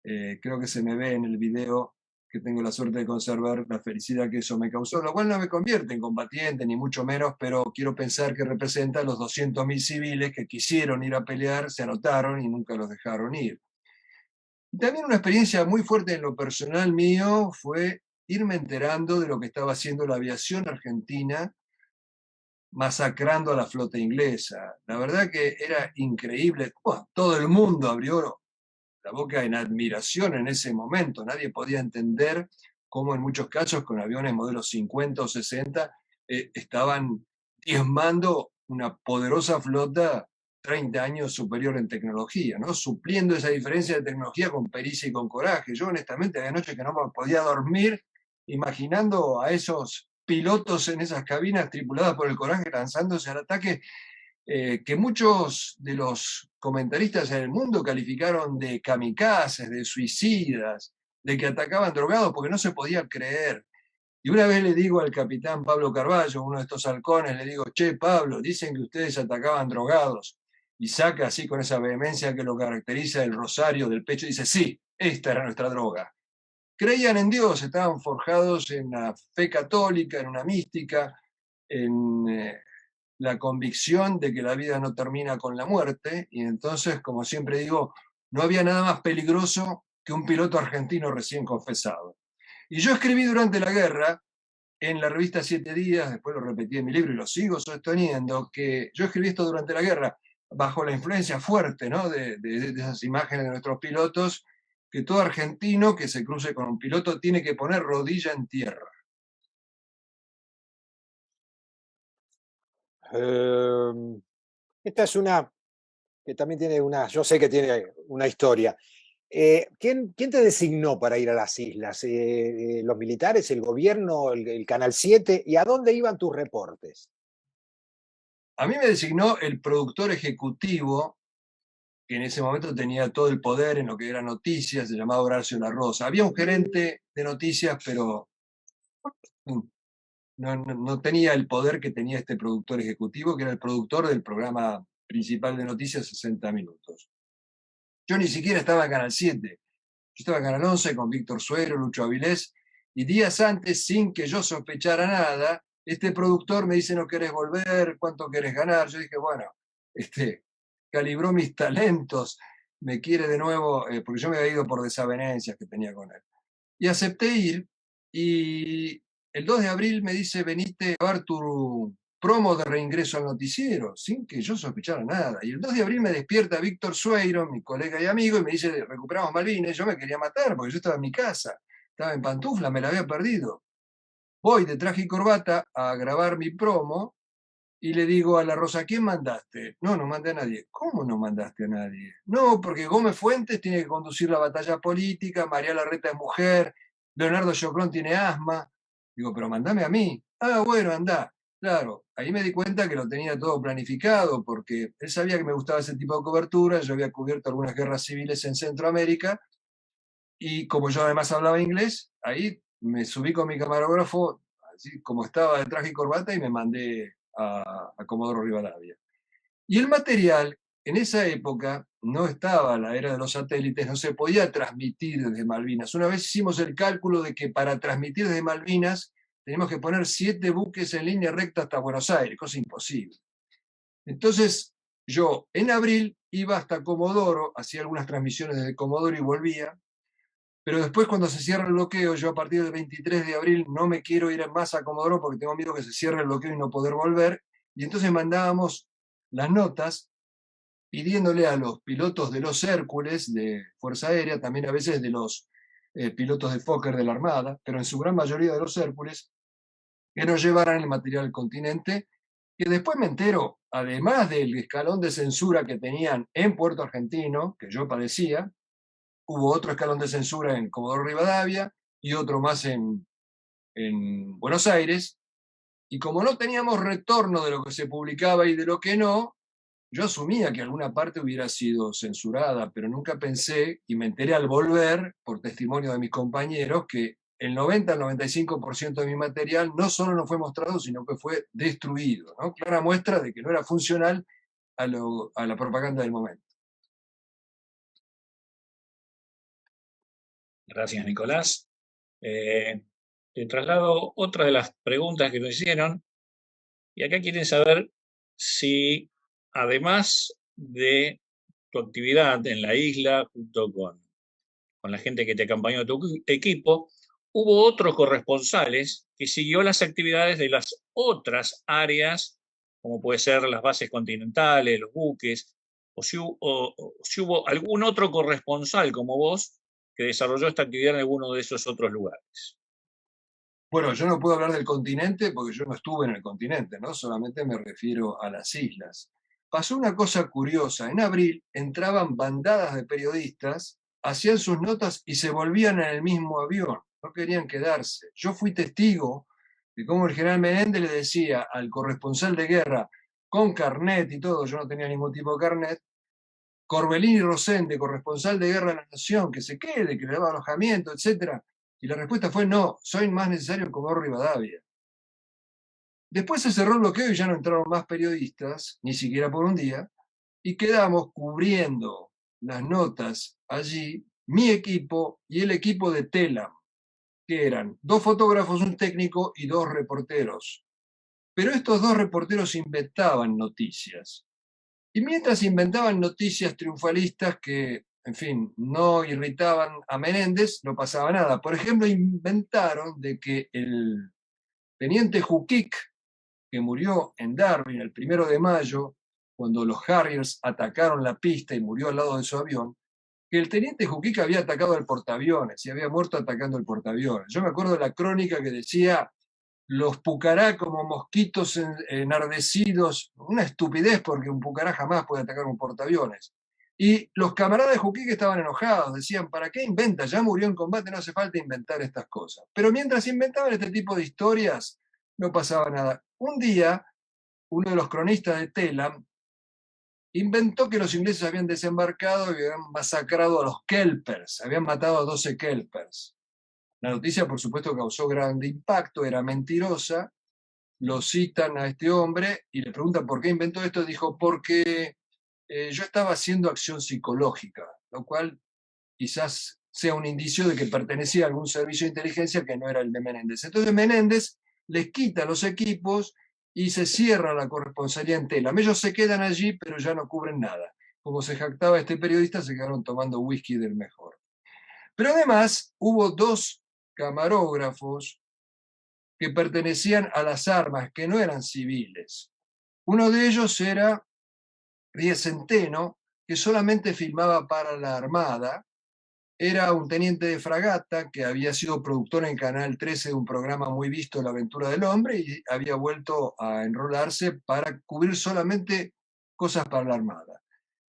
C: creo que se me ve en el video que tengo la suerte de conservar la felicidad que eso me causó, lo cual no me convierte en combatiente, ni mucho menos, pero quiero pensar que representa a los 200.000 civiles que quisieron ir a pelear, se anotaron y nunca los dejaron ir. Y también una experiencia muy fuerte en lo personal mío fue irme enterando de lo que estaba haciendo la aviación argentina, masacrando a la flota inglesa. La verdad que era increíble. Bueno, todo el mundo abrió la boca en admiración en ese momento. Nadie podía entender cómo en muchos casos con aviones modelos 50 o 60 estaban diezmando una poderosa flota 30 años superior en tecnología, ¿no? Supliendo esa diferencia de tecnología con pericia y con coraje. Yo honestamente había noches que no me podía dormir imaginando a esos pilotos en esas cabinas tripuladas por el coraje lanzándose al ataque, que muchos de los comentaristas en el mundo calificaron de kamikazes, de suicidas, de que atacaban drogados porque no se podía creer. Y una vez le digo al capitán Pablo Carballo, uno de estos halcones, le digo, che, Pablo, dicen que ustedes atacaban drogados. Y saca así con esa vehemencia que lo caracteriza el rosario del pecho y dice, sí, esta era nuestra droga. Creían en Dios, estaban forjados en la fe católica, en una mística, en la convicción de que la vida no termina con la muerte, y entonces, como siempre digo, no había nada más peligroso que un piloto argentino recién confesado. Y yo escribí durante la guerra, en la revista 7 Días, después lo repetí en mi libro y lo sigo sosteniendo, que yo escribí esto durante la guerra, bajo la influencia fuerte, ¿no? de esas imágenes de nuestros pilotos, que todo argentino que se cruce con un piloto tiene que poner rodilla en tierra.
B: Esta es una que también tiene yo sé que tiene una historia. ¿Quién te designó para ir a las islas? ¿Los militares, el gobierno, el Canal 7? ¿Y a dónde iban tus reportes?
C: A mí me designó el productor ejecutivo, que en ese momento tenía todo el poder en lo que era noticias, se llamaba Horacio La Rosa. Había un gerente de noticias, pero no tenía el poder que tenía este productor ejecutivo, que era el productor del programa principal de noticias 60 Minutos. Yo ni siquiera estaba en Canal 7, yo estaba en Canal 11 con Víctor Suero, Lucho Avilés, y días antes, sin que yo sospechara nada, este productor me dice, ¿no querés volver? ¿Cuánto querés ganar? Yo dije, bueno, calibró mis talentos, me quiere de nuevo, porque yo me había ido por desavenencias que tenía con él. Y acepté ir, y el 2 de abril me dice, venite a ver tu promo de reingreso al noticiero, sin que yo sospechara nada. Y el 2 de abril me despierta Víctor Sueiro, mi colega y amigo, y me dice, recuperamos Malvinas. Yo me quería matar, porque yo estaba en mi casa, estaba en pantufla, me la había perdido. Voy de traje y corbata a grabar mi promo, y le digo a La Rosa, ¿a quién mandaste? No, no mandé a nadie. ¿Cómo no mandaste a nadie? No, porque Gómez Fuentes tiene que conducir la batalla política, María Larreta es mujer, Leonardo Choclón tiene asma. Digo, pero mandame a mí. Ah, bueno, andá. Claro, ahí me di cuenta que lo tenía todo planificado, porque él sabía que me gustaba ese tipo de cobertura, yo había cubierto algunas guerras civiles en Centroamérica, y como yo además hablaba inglés, ahí me subí con mi camarógrafo, así como estaba de traje y corbata, y me mandé a Comodoro Rivadavia. Y el material, en esa época, no estaba la era de los satélites, no se podía transmitir desde Malvinas. Una vez hicimos el cálculo de que para transmitir desde Malvinas teníamos que poner 7 buques en línea recta hasta Buenos Aires, cosa imposible. Entonces, yo en abril iba hasta Comodoro, hacía algunas transmisiones desde Comodoro y volvía, pero después cuando se cierra el bloqueo, yo a partir del 23 de abril no me quiero ir más a Comodoro porque tengo miedo que se cierre el bloqueo y no poder volver, y entonces mandábamos las notas pidiéndole a los pilotos de los Hércules de Fuerza Aérea, también a veces de los pilotos de Fokker de la Armada, pero en su gran mayoría de los Hércules, que nos llevaran el material al continente, que después me entero, además del escalón de censura que tenían en Puerto Argentino, que yo padecía, hubo otro escalón de censura en Comodoro Rivadavia y otro más en Buenos Aires, y como no teníamos retorno de lo que se publicaba y de lo que no, yo asumía que alguna parte hubiera sido censurada, pero nunca pensé, y me enteré al volver, por testimonio de mis compañeros, que el 90 al 95% de mi material no solo no fue mostrado, sino que fue destruido, ¿no? Clara muestra de que no era funcional a la propaganda del momento.
A: Gracias, Nicolás. Te traslado otra de las preguntas que nos hicieron, y acá quieren saber si, además de tu actividad en la isla junto con la gente que te acompañó de tu equipo, hubo otros corresponsales que siguió las actividades de las otras áreas, como puede ser las bases continentales, los buques, o si hubo algún otro corresponsal como vos que desarrolló esta actividad en alguno de esos otros lugares.
C: Bueno, yo no puedo hablar del continente porque yo no estuve en el continente, ¿no? Solamente me refiero a las islas. Pasó una cosa curiosa. En abril entraban bandadas de periodistas, hacían sus notas y se volvían en el mismo avión. No querían quedarse. Yo fui testigo de cómo el general Menéndez le decía al corresponsal de guerra, con carnet y todo, yo no tenía ningún tipo de carnet, Corbellini Rosende, corresponsal de guerra de la Nación, que se quede, que le daba alojamiento, etc. Y la respuesta fue no, soy más necesario en Comodoro Rivadavia. Después se cerró el bloqueo y ya no entraron más periodistas, ni siquiera por un día, y quedamos cubriendo las notas allí, mi equipo y el equipo de Telam, que eran 2 fotógrafos, un técnico y 2 reporteros. Pero estos 2 reporteros inventaban noticias. Y mientras inventaban noticias triunfalistas que, en fin, no irritaban a Menéndez, no pasaba nada. Por ejemplo, inventaron de que el teniente Jukic, que murió en Darwin el 1 de mayo, cuando los Harriers atacaron la pista y murió al lado de su avión, que el teniente Jukic había atacado el portaaviones y había muerto atacando el portaaviones. Yo me acuerdo de la crónica que decía los pucará como mosquitos enardecidos, una estupidez porque un pucará jamás puede atacar un portaaviones. Y los camaradas de Jukic estaban enojados, decían, ¿para qué inventa? Ya murió en combate, no hace falta inventar estas cosas. Pero mientras inventaban este tipo de historias, no pasaba nada. Un día, uno de los cronistas de Telam inventó que los ingleses habían desembarcado y habían masacrado a los Kelpers, habían matado a 12 Kelpers. La noticia, por supuesto, causó gran impacto, era mentirosa. Lo citan a este hombre y le preguntan por qué inventó esto. Dijo, porque yo estaba haciendo acción psicológica, lo cual quizás sea un indicio de que pertenecía a algún servicio de inteligencia que no era el de Menéndez. Entonces Menéndez les quita los equipos y se cierra la corresponsalía en Telam. Ellos se quedan allí, pero ya no cubren nada. Como se jactaba este periodista, se quedaron tomando whisky del mejor. Pero además hubo 2 camarógrafos que pertenecían a las armas, que no eran civiles. Uno de ellos era Ries Centeno, que solamente filmaba para la Armada, era un teniente de fragata que había sido productor en Canal 13 de un programa muy visto, La aventura del hombre, y había vuelto a enrolarse para cubrir solamente cosas para la Armada.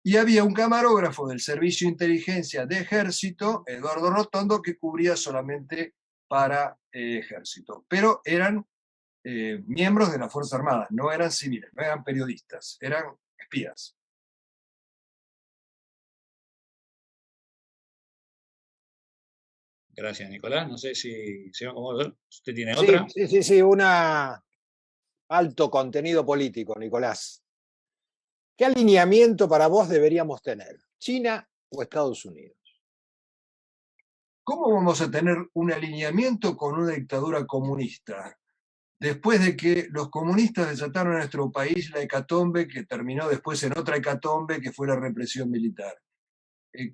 C: Y había un camarógrafo del Servicio de Inteligencia de Ejército, Eduardo Rotondo, que cubría solamente para Ejército. Pero eran miembros de las Fuerzas Armadas, no eran civiles, no eran periodistas, eran espías.
A: Gracias, Nicolás. No sé si usted tiene
B: Sí,
A: otra.
B: sí, una alto contenido político, Nicolás. ¿Qué alineamiento para vos deberíamos tener? ¿China o Estados Unidos?
C: ¿Cómo vamos a tener un alineamiento con una dictadura comunista? Después de que los comunistas desataron en nuestro país la hecatombe que terminó después en otra hecatombe que fue la represión militar.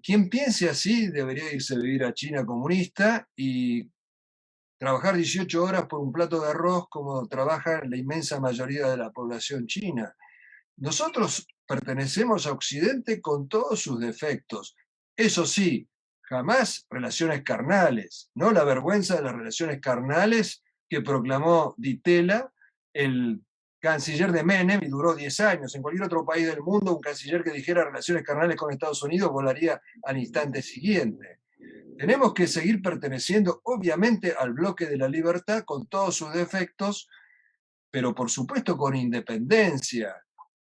C: Quien piense así debería irse a vivir a China comunista y trabajar 18 horas por un plato de arroz como trabaja la inmensa mayoría de la población china. Nosotros pertenecemos a Occidente con todos sus defectos. Eso sí, jamás relaciones carnales, no la vergüenza de las relaciones carnales que proclamó Di Tella, el canciller de Menem, y duró 10 años. En cualquier otro país del mundo, un canciller que dijera relaciones carnales con Estados Unidos volaría al instante siguiente. Tenemos que seguir perteneciendo, obviamente, al bloque de la libertad con todos sus defectos, pero por supuesto con independencia.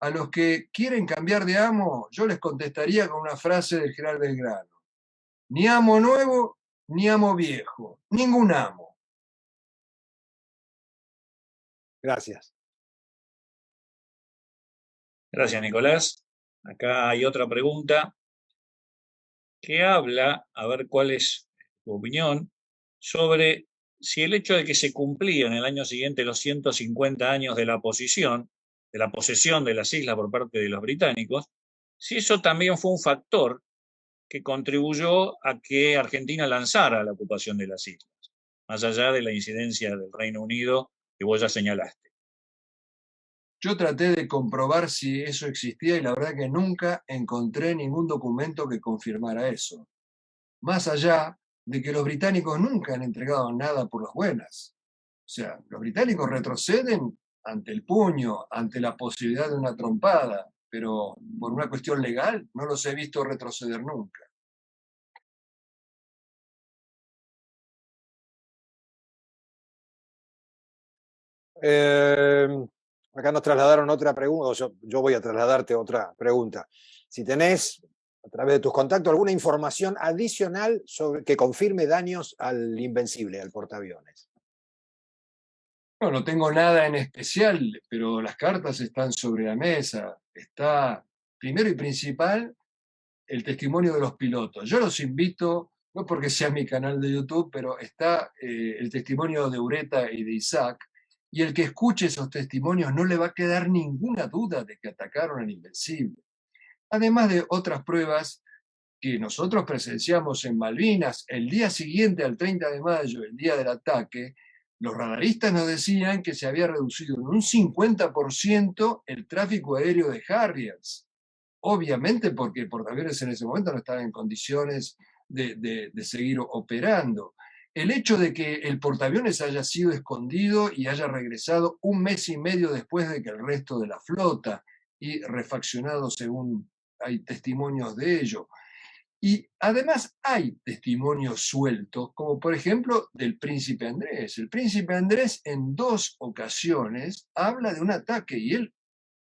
C: A los que quieren cambiar de amo, yo les contestaría con una frase del general Belgrano: ni amo nuevo, ni amo viejo, ningún amo.
B: Gracias.
A: Gracias, Nicolás. Acá hay otra pregunta que habla, a ver cuál es tu opinión, sobre si el hecho de que se cumplían en el año siguiente los 150 años de la posesión de las islas por parte de los británicos, si eso también fue un factor que contribuyó a que Argentina lanzara la ocupación de las islas, más allá de la incidencia del Reino Unido que vos ya señalaste.
C: Yo traté de comprobar si eso existía y la verdad que nunca encontré ningún documento que confirmara eso. Más allá de que los británicos nunca han entregado nada por las buenas. O sea, los británicos retroceden ante el puño, ante la posibilidad de una trompada, pero por una cuestión legal no los he visto retroceder nunca.
B: Acá nos trasladaron otra pregunta, yo voy a trasladarte otra pregunta. Si tenés, a través de tus contactos, alguna información adicional sobre que confirme daños al Invencible, al portaaviones.
C: No tengo nada en especial, pero las cartas están sobre la mesa. Está, primero y principal, el testimonio de los pilotos. Yo los invito, no porque sea mi canal de YouTube, pero está el testimonio de Ureta y de Isaac, y el que escuche esos testimonios no le va a quedar ninguna duda de que atacaron al Invencible. Además de otras pruebas que nosotros presenciamos en Malvinas el día siguiente al 30 de mayo, el día del ataque, los radaristas nos decían que se había reducido en un 50% el tráfico aéreo de Harriers. Obviamente porque el portaaviones en ese momento no estaba en condiciones de seguir operando. El hecho de que el portaaviones haya sido escondido y haya regresado un mes y medio después de que el resto de la flota y refaccionado según hay testimonios de ello. Y además hay testimonios sueltos, como por ejemplo del príncipe Andrés. El príncipe Andrés en 2 ocasiones habla de un ataque y él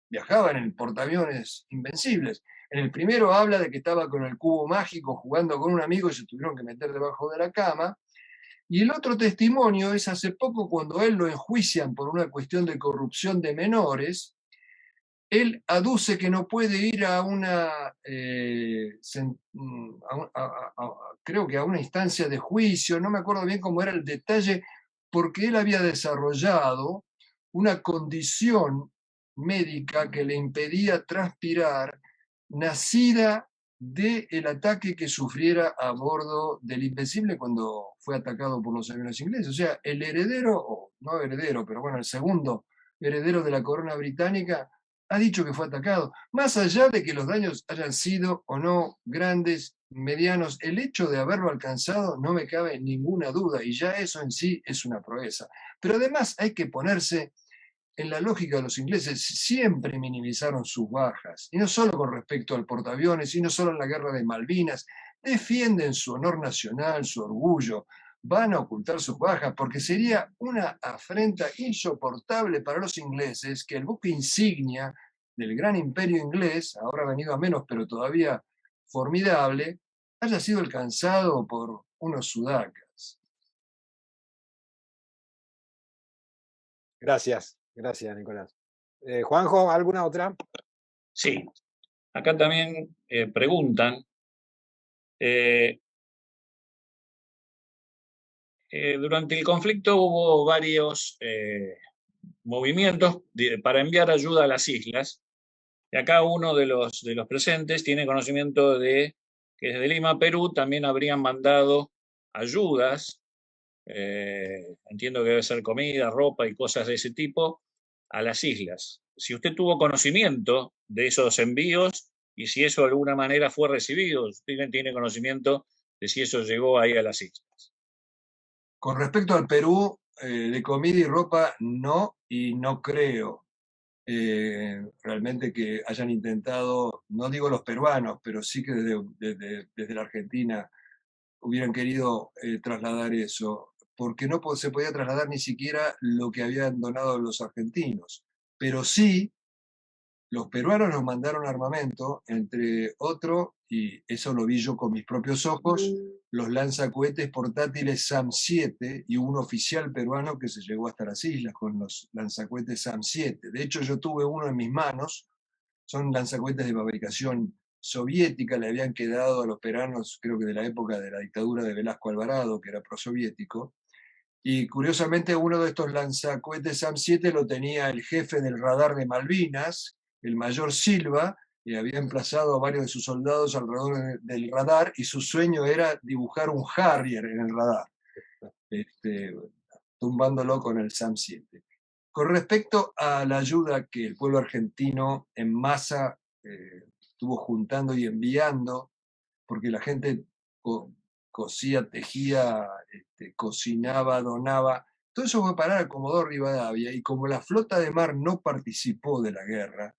C: viajaba en el portaaviones Invencibles. En el primero habla de que estaba con el cubo mágico jugando con un amigo y se tuvieron que meter debajo de la cama. Y el otro testimonio es hace poco cuando a él lo enjuician por una cuestión de corrupción de menores. Él aduce que no puede ir a una, creo que a una instancia de juicio, no me acuerdo bien cómo era el detalle, porque él había desarrollado una condición médica que le impedía transpirar, nacida del ataque que sufriera a bordo del Invencible cuando fue atacado por los aviones ingleses. O sea, el heredero, o no heredero, pero bueno, el segundo heredero de la corona británica, ha dicho que fue atacado. Más allá de que los daños hayan sido o no grandes, medianos, el hecho de haberlo alcanzado no me cabe ninguna duda y ya eso en sí es una proeza. Pero además hay que ponerse en la lógica de los ingleses. Siempre minimizaron sus bajas, y no solo con respecto al portaaviones, y no solo en la guerra de Malvinas. Defienden su honor nacional, su orgullo. Van a ocultar sus bajas porque sería una afrenta insoportable para los ingleses que el buque insignia del gran imperio inglés, ahora venido a menos pero todavía formidable, haya sido alcanzado por unos sudacas.
B: Gracias, Nicolás. Juanjo, ¿alguna otra?
A: Sí, acá también preguntan, durante el conflicto hubo varios movimientos para enviar ayuda a las islas, y acá uno de los presentes tiene conocimiento de que desde Lima, Perú, también habrían mandado ayudas, entiendo que debe ser comida, ropa y cosas de ese tipo, a las islas. Si usted tuvo conocimiento de esos envíos y si eso de alguna manera fue recibido, usted tiene conocimiento de si eso llegó ahí a las islas.
C: Con respecto al Perú, de comida y ropa, no, y no creo realmente que hayan intentado, no digo los peruanos, pero sí que desde la Argentina hubieran querido trasladar eso, porque no se podía trasladar ni siquiera lo que habían donado los argentinos, pero sí los peruanos nos mandaron armamento, entre otro, y eso lo vi yo con mis propios ojos, los lanzacohetes portátiles SAM-7 y un oficial peruano que se llegó hasta las islas con los lanzacohetes SAM-7. De hecho, yo tuve uno en mis manos, son lanzacohetes de fabricación soviética, le habían quedado a los peruanos, creo que de la época de la dictadura de Velasco Alvarado, que era prosoviético, y curiosamente uno de estos lanzacohetes SAM-7 lo tenía el jefe del radar de Malvinas, el mayor Silva, y había emplazado a varios de sus soldados alrededor del radar, y su sueño era dibujar un Harrier en el radar, tumbándolo con el SAM-7. Con respecto a la ayuda que el pueblo argentino en masa estuvo juntando y enviando, porque la gente cosía, tejía, cocinaba, donaba, todo eso fue a parar a Comodoro Rivadavia, y como la flota de mar no participó de la guerra,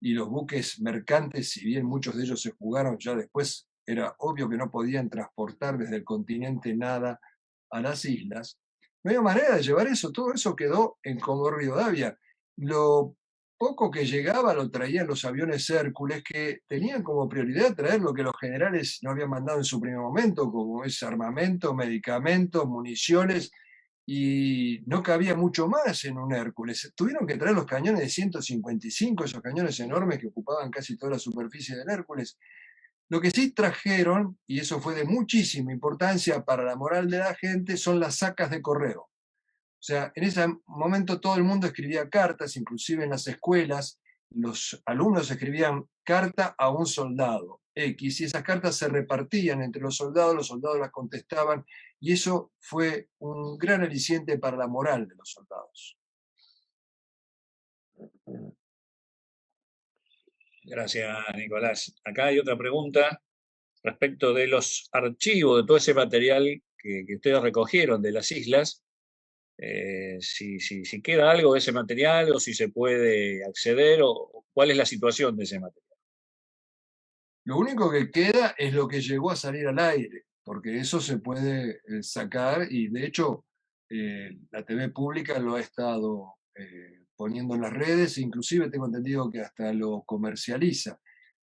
C: y los buques mercantes, si bien muchos de ellos se jugaron ya después, era obvio que no podían transportar desde el continente nada a las islas, no había manera de llevar eso, todo eso quedó en Comodoro Rivadavia. Lo poco que llegaba lo traían los aviones Hércules, que tenían como prioridad traer lo que los generales no habían mandado en su primer momento, como es armamento, medicamentos, municiones, y no cabía mucho más en un Hércules. Tuvieron que traer los cañones de 155, esos cañones enormes que ocupaban casi toda la superficie del Hércules. Lo que sí trajeron, y eso fue de muchísima importancia para la moral de la gente, son las sacas de correo. O sea, en ese momento todo el mundo escribía cartas, inclusive en las escuelas, los alumnos escribían carta a un soldado X, y esas cartas se repartían entre los soldados las contestaban, y eso fue un gran aliciente para la moral de los soldados.
A: Gracias, Nicolás. Acá hay otra pregunta respecto de los archivos, de todo ese material que ustedes recogieron de las islas. Si queda algo de ese material o si se puede acceder o cuál es la situación de ese material.
C: Lo único que queda es lo que llegó a salir al aire, porque eso se puede sacar, y de hecho la TV pública lo ha estado poniendo en las redes, inclusive tengo entendido que hasta lo comercializa.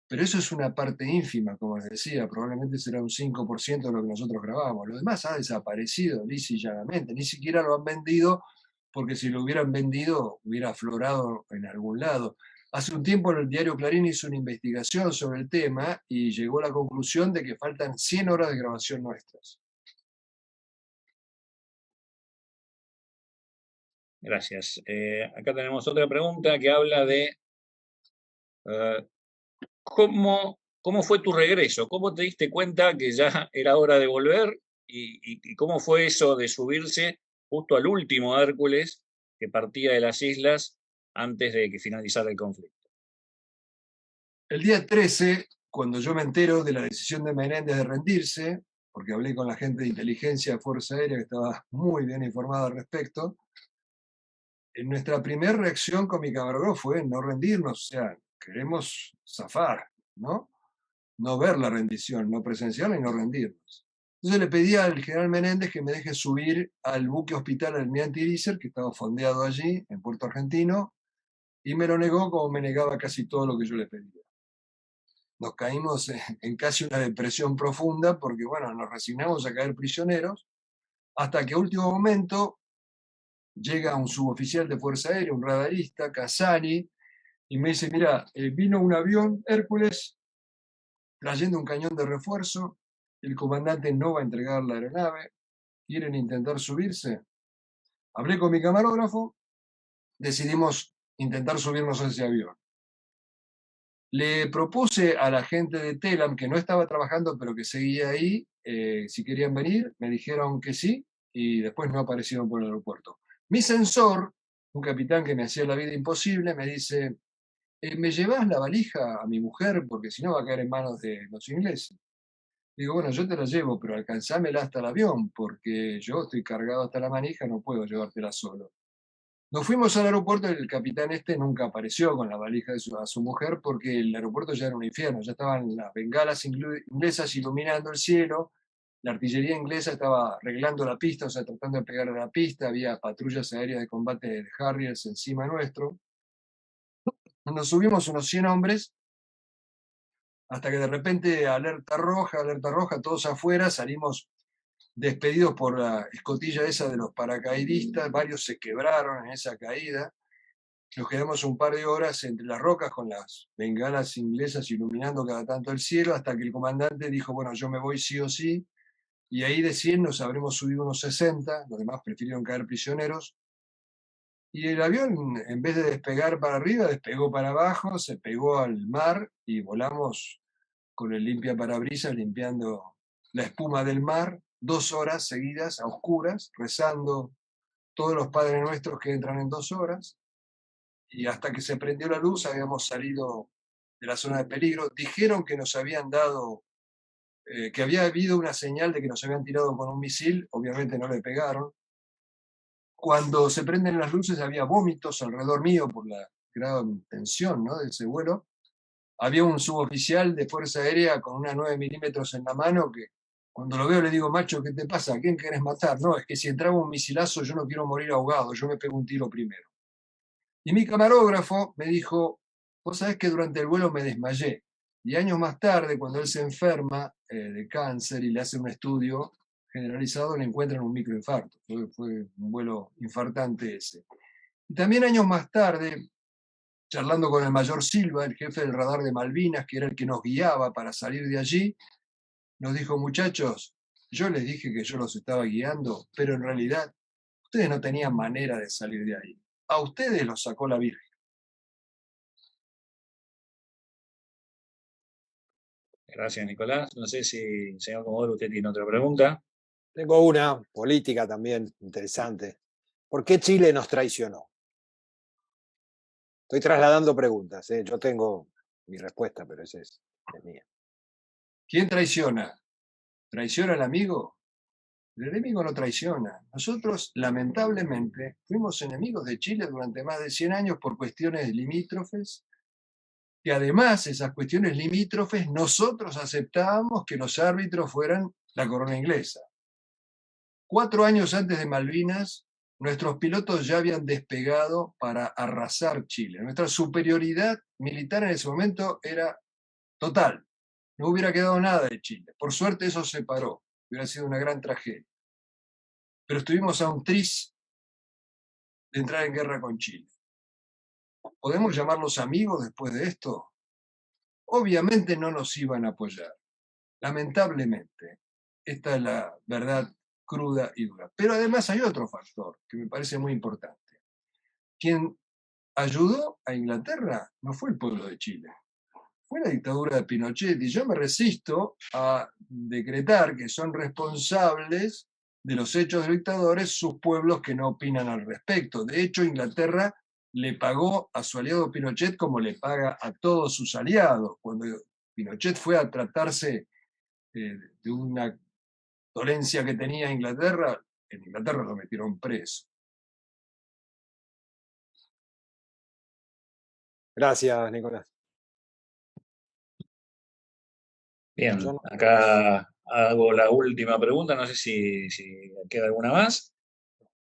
C: Pero eso es una parte ínfima, como les decía, probablemente será un 5% de lo que nosotros grabamos. Lo demás ha desaparecido lisa y llanamente, ni siquiera lo han vendido, porque si lo hubieran vendido hubiera aflorado en algún lado. Hace un tiempo el diario Clarín hizo una investigación sobre el tema y llegó a la conclusión de que faltan 100 horas de grabación nuestras.
A: Gracias. Acá tenemos otra pregunta que habla de ¿cómo fue tu regreso? ¿Cómo te diste cuenta que ya era hora de volver? ¿Y cómo fue eso de subirse justo al último Hércules que partía de las islas antes de que finalizara el conflicto?
C: El día 13, cuando yo me entero de la decisión de Menéndez de rendirse, porque hablé con la gente de inteligencia de Fuerza Aérea que estaba muy bien informada al respecto, nuestra primera reacción con mi camarógrafo fue no rendirnos, o sea, queremos zafar, ¿no? No ver la rendición, no presenciarla y no rendirnos. Entonces le pedí al general Menéndez que me deje subir al buque hospital Almirante Irizar, que estaba fondeado allí, en Puerto Argentino, y me lo negó como me negaba casi todo lo que yo le pedía. Nos caímos en casi una depresión profunda porque, bueno, nos resignamos a caer prisioneros, hasta que a último momento llega un suboficial de Fuerza Aérea, un radarista, Casani, y me dice, mira, vino un avión Hércules trayendo un cañón de refuerzo, el comandante no va a entregar la aeronave, quieren intentar subirse. Hablé con mi camarógrafo, decidimos intentar subirnos a ese avión. Le propuse a la gente de Telam, que no estaba trabajando, pero que seguía ahí, si querían venir, me dijeron que sí, y después no aparecieron por el aeropuerto. Mi sensor, un capitán que me hacía la vida imposible, me dice, ¿me llevas la valija a mi mujer? Porque si no va a caer en manos de los ingleses. Digo, bueno, yo te la llevo, pero alcanzámela hasta el avión, porque yo estoy cargado hasta la manija, no puedo llevártela solo. Nos fuimos al aeropuerto y el capitán este nunca apareció con la valija de a su mujer porque el aeropuerto ya era un infierno, ya estaban las bengalas inglesas iluminando el cielo, la artillería inglesa estaba arreglando la pista, o sea, tratando de pegar a la pista, había patrullas aéreas de combate de Harriers encima nuestro. Nos subimos unos 100 hombres hasta que de repente alerta roja, todos afuera, salimos despedidos por la escotilla esa de los paracaidistas, varios se quebraron en esa caída. Nos quedamos un par de horas entre las rocas con las bengalas inglesas iluminando cada tanto el cielo, hasta que el comandante dijo, bueno, yo me voy sí o sí, y ahí de 100 nos habremos subido unos 60, los demás prefirieron caer prisioneros, y el avión, en vez de despegar para arriba, despegó para abajo, se pegó al mar, y volamos con el limpiaparabrisas limpiando la espuma del mar, 2 horas seguidas, a oscuras, rezando todos los Padres Nuestros que entran en 2 horas, y hasta que se prendió la luz habíamos salido de la zona de peligro. Dijeron que nos habían dado, que había habido una señal de que nos habían tirado con un misil, obviamente no le pegaron. Cuando se prenden las luces había vómitos alrededor mío por la gran tensión, ¿no?, de ese vuelo. Había un suboficial de Fuerza Aérea con una 9 milímetros en la mano que cuando lo veo le digo, macho, ¿qué te pasa? ¿A quién querés matar? No, es que si entraba un misilazo yo no quiero morir ahogado, yo me pego un tiro primero. Y mi camarógrafo me dijo, vos sabés que durante el vuelo me desmayé. Y años más tarde, cuando él se enferma de cáncer y le hace un estudio generalizado, le encuentran un microinfarto. Fue un vuelo infartante ese. Y también años más tarde, charlando con el mayor Silva, el jefe del radar de Malvinas, que era el que nos guiaba para salir de allí, nos dijo, muchachos, yo les dije que yo los estaba guiando, pero en realidad ustedes no tenían manera de salir de ahí. A ustedes los sacó la Virgen.
A: Gracias, Nicolás. No sé si, señor Comodoro, usted tiene otra pregunta.
B: Tengo una política también interesante. ¿Por qué Chile nos traicionó? Estoy trasladando preguntas. Yo tengo mi respuesta, pero esa es mía.
C: ¿Quién traiciona? ¿Traiciona al amigo? El enemigo no traiciona. Nosotros, lamentablemente, fuimos enemigos de Chile durante más de 100 años por cuestiones limítrofes, que además esas cuestiones limítrofes nosotros aceptábamos que los árbitros fueran la corona inglesa. 4 años antes de Malvinas, nuestros pilotos ya habían despegado para arrasar Chile. Nuestra superioridad militar en ese momento era total. No hubiera quedado nada de Chile. Por suerte eso se paró. Hubiera sido una gran tragedia. Pero estuvimos a un tris de entrar en guerra con Chile. ¿Podemos llamarlos amigos después de esto? Obviamente no nos iban a apoyar. Lamentablemente. Esta es la verdad cruda y dura. Pero además hay otro factor que me parece muy importante. Quien ayudó a Inglaterra no fue el pueblo de Chile, fue la dictadura de Pinochet, y yo me resisto a decretar que son responsables de los hechos de los dictadores sus pueblos que no opinan al respecto. De hecho, Inglaterra le pagó a su aliado Pinochet como le paga a todos sus aliados. Cuando Pinochet fue a tratarse de una dolencia que tenía Inglaterra, en Inglaterra lo metieron preso.
B: Gracias, Nicolás.
A: Bien, acá hago la última pregunta, no sé si queda alguna más.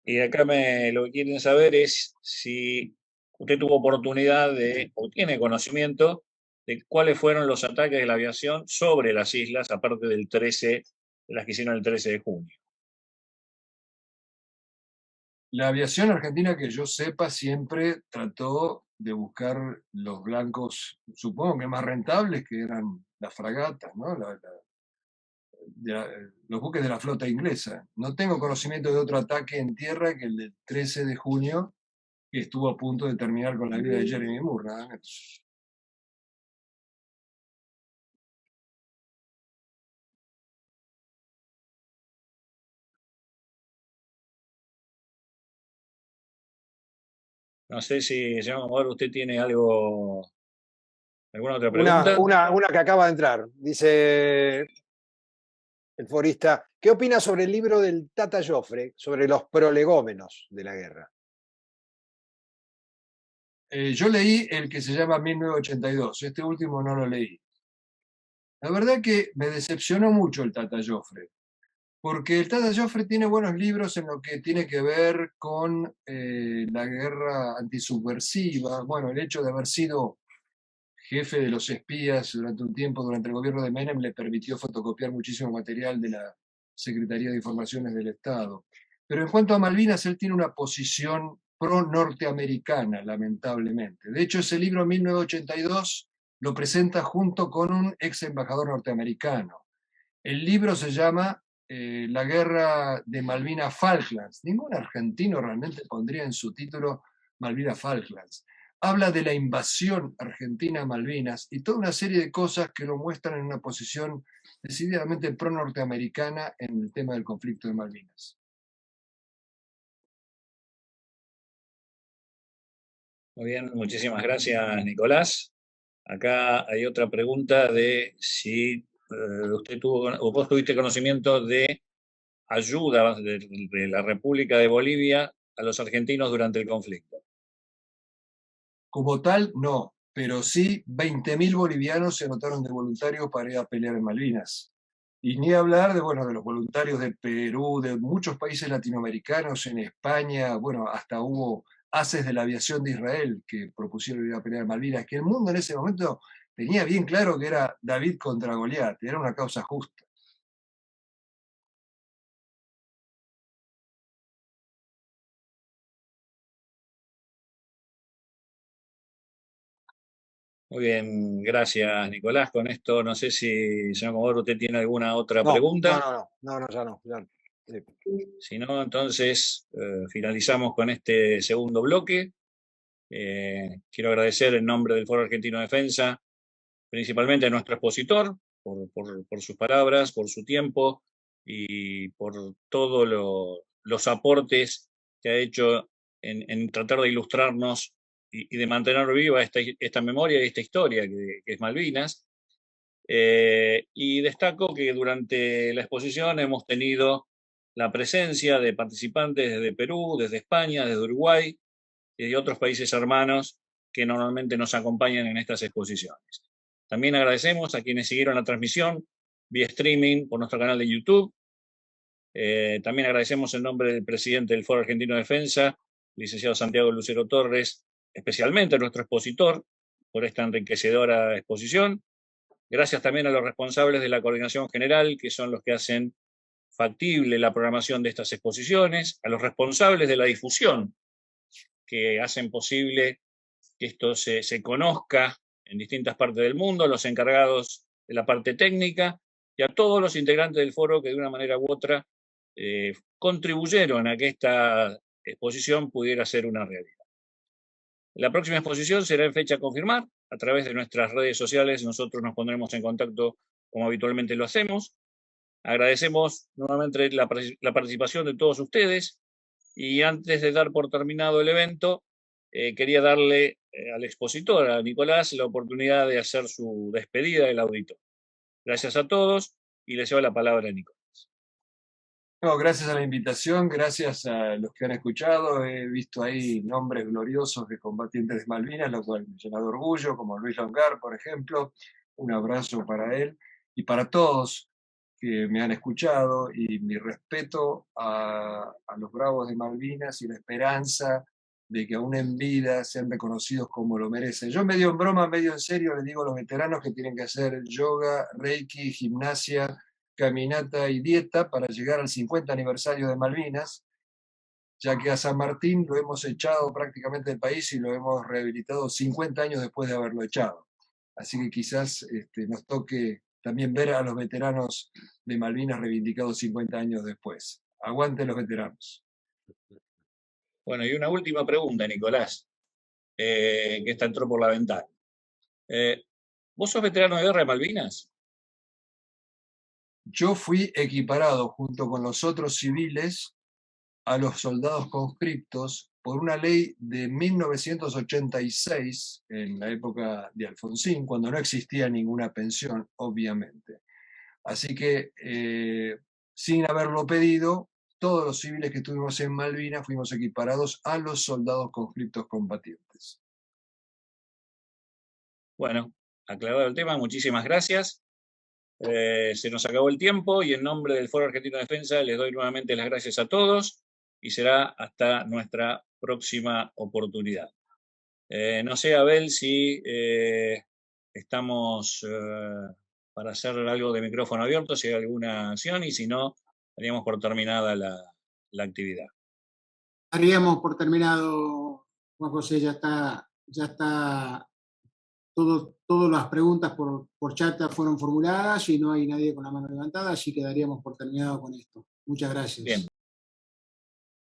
A: Y acá lo que quieren saber es si usted tuvo oportunidad o tiene conocimiento de cuáles fueron los ataques de la aviación sobre las islas, aparte de las que hicieron el 13 de junio.
C: La aviación argentina, que yo sepa, siempre trató de buscar los blancos, supongo que más rentables, que eran las fragatas, ¿no? Los buques de la flota inglesa. No tengo conocimiento de otro ataque en tierra que el del 13 de junio, que estuvo a punto de terminar con la vida de Jeremy Moore, nada menos.
A: No sé si, señor Comodoro, usted tiene algo, alguna otra
B: Una,
A: pregunta.
B: una que acaba de entrar. Dice el forista, ¿qué opina sobre el libro del Tata Joffre, sobre los prolegómenos de la guerra?
C: Yo leí el que se llama 1982, este último no lo leí. La verdad que me decepcionó mucho el Tata Joffre, porque el Tata Joffre tiene buenos libros en lo que tiene que ver con la guerra antisubversiva, bueno, el hecho de haber sido jefe de los espías durante un tiempo, durante el gobierno de Menem, le permitió fotocopiar muchísimo material de la Secretaría de Informaciones del Estado. Pero en cuanto a Malvinas, él tiene una posición pro-norteamericana, lamentablemente. De hecho, ese libro, 1982, lo presenta junto con un ex embajador norteamericano. El libro se llama La guerra de Malvinas Falklands. Ningún argentino realmente pondría en su título Malvinas Falklands. Habla de la invasión argentina a Malvinas y toda una serie de cosas que lo muestran en una posición decididamente pro-norteamericana en el tema del conflicto de Malvinas.
A: Muy bien, muchísimas gracias, Nicolás. Acá hay otra pregunta de si usted tuvo o vos tuviste conocimiento de ayuda de la República de Bolivia a los argentinos durante el conflicto.
C: Como tal, no, pero sí 20.000 bolivianos se anotaron de voluntarios para ir a pelear en Malvinas. Y ni hablar de, bueno, de los voluntarios de Perú, de muchos países latinoamericanos, en España, bueno, hasta hubo haces de la aviación de Israel que propusieron ir a pelear en Malvinas, que el mundo en ese momento tenía bien claro que era David contra Goliat, era una causa justa.
A: Muy bien, gracias, Nicolás. Con esto, no sé si, señor Comodoro, usted tiene alguna otra
B: No,
A: pregunta.
B: ya no. Sí.
A: Si no, entonces finalizamos con este segundo bloque. Quiero agradecer en nombre del Foro Argentino de Defensa, principalmente a nuestro expositor, por sus palabras, por su tiempo y por todos los aportes que ha hecho en tratar de ilustrarnos y de mantener viva esta memoria y esta historia que es Malvinas. Y destaco que durante la exposición hemos tenido la presencia de participantes desde Perú, desde España, desde Uruguay y de otros países hermanos que normalmente nos acompañan en estas exposiciones. También agradecemos a quienes siguieron la transmisión vía streaming por nuestro canal de YouTube. También agradecemos en nombre del presidente del Foro Argentino de Defensa, licenciado Santiago Lucero Torres, especialmente a nuestro expositor por esta enriquecedora exposición. Gracias también a los responsables de la coordinación general, que son los que hacen factible la programación de estas exposiciones, a los responsables de la difusión, que hacen posible que esto se conozca en distintas partes del mundo, los encargados de la parte técnica y a todos los integrantes del foro que de una manera u otra contribuyeron a que esta exposición pudiera ser una realidad. La próxima exposición será en fecha a confirmar. A través de nuestras redes sociales nosotros nos pondremos en contacto como habitualmente lo hacemos. Agradecemos nuevamente la participación de todos ustedes y antes de dar por terminado el evento, quería darle al expositor, a Nicolás, la oportunidad de hacer su despedida del auditorio. Gracias a todos y le cedo la palabra a Nicolás.
C: No, gracias a la invitación, gracias a los que han escuchado. He visto ahí nombres gloriosos de combatientes de Malvinas, lo cual me llena de orgullo, como Luis Longar, por ejemplo. Un abrazo para él y para todos que me han escuchado y mi respeto a los bravos de Malvinas y la esperanza de que aún en vida sean reconocidos como lo merecen. Yo medio en broma, medio en serio, les digo a los veteranos que tienen que hacer yoga, reiki, gimnasia, caminata y dieta para llegar al 50 aniversario de Malvinas. ya que a San Martín lo hemos echado prácticamente del país y lo hemos rehabilitado 50 años después de haberlo echado. Así que quizás nos toque también ver a los veteranos de Malvinas reivindicados 50 años después. Aguante los veteranos.
A: Bueno, y una última pregunta, Nicolás, que esta entró por la ventana. ¿Vos sos veterano de guerra de Malvinas?
C: Yo fui equiparado junto con los otros civiles a los soldados conscriptos por una ley de 1986, en la época de Alfonsín, cuando no existía ninguna pensión, obviamente. Así que, sin haberlo pedido, todos los civiles que estuvimos en Malvinas fuimos equiparados a los soldados conscriptos combatientes.
A: Bueno, aclarado el tema, muchísimas gracias. Se nos acabó el tiempo y en nombre del Foro Argentino de Defensa les doy nuevamente las gracias a todos y será hasta nuestra próxima oportunidad. No sé, Abel, si estamos para hacer algo de micrófono abierto, si hay alguna acción, y si no, daríamos por terminada la actividad.
D: Daríamos por terminado, Juan José, ya está todas las preguntas por chat fueron formuladas y no hay nadie con la mano levantada, así que daríamos por terminado con esto. Muchas gracias.
A: Bien.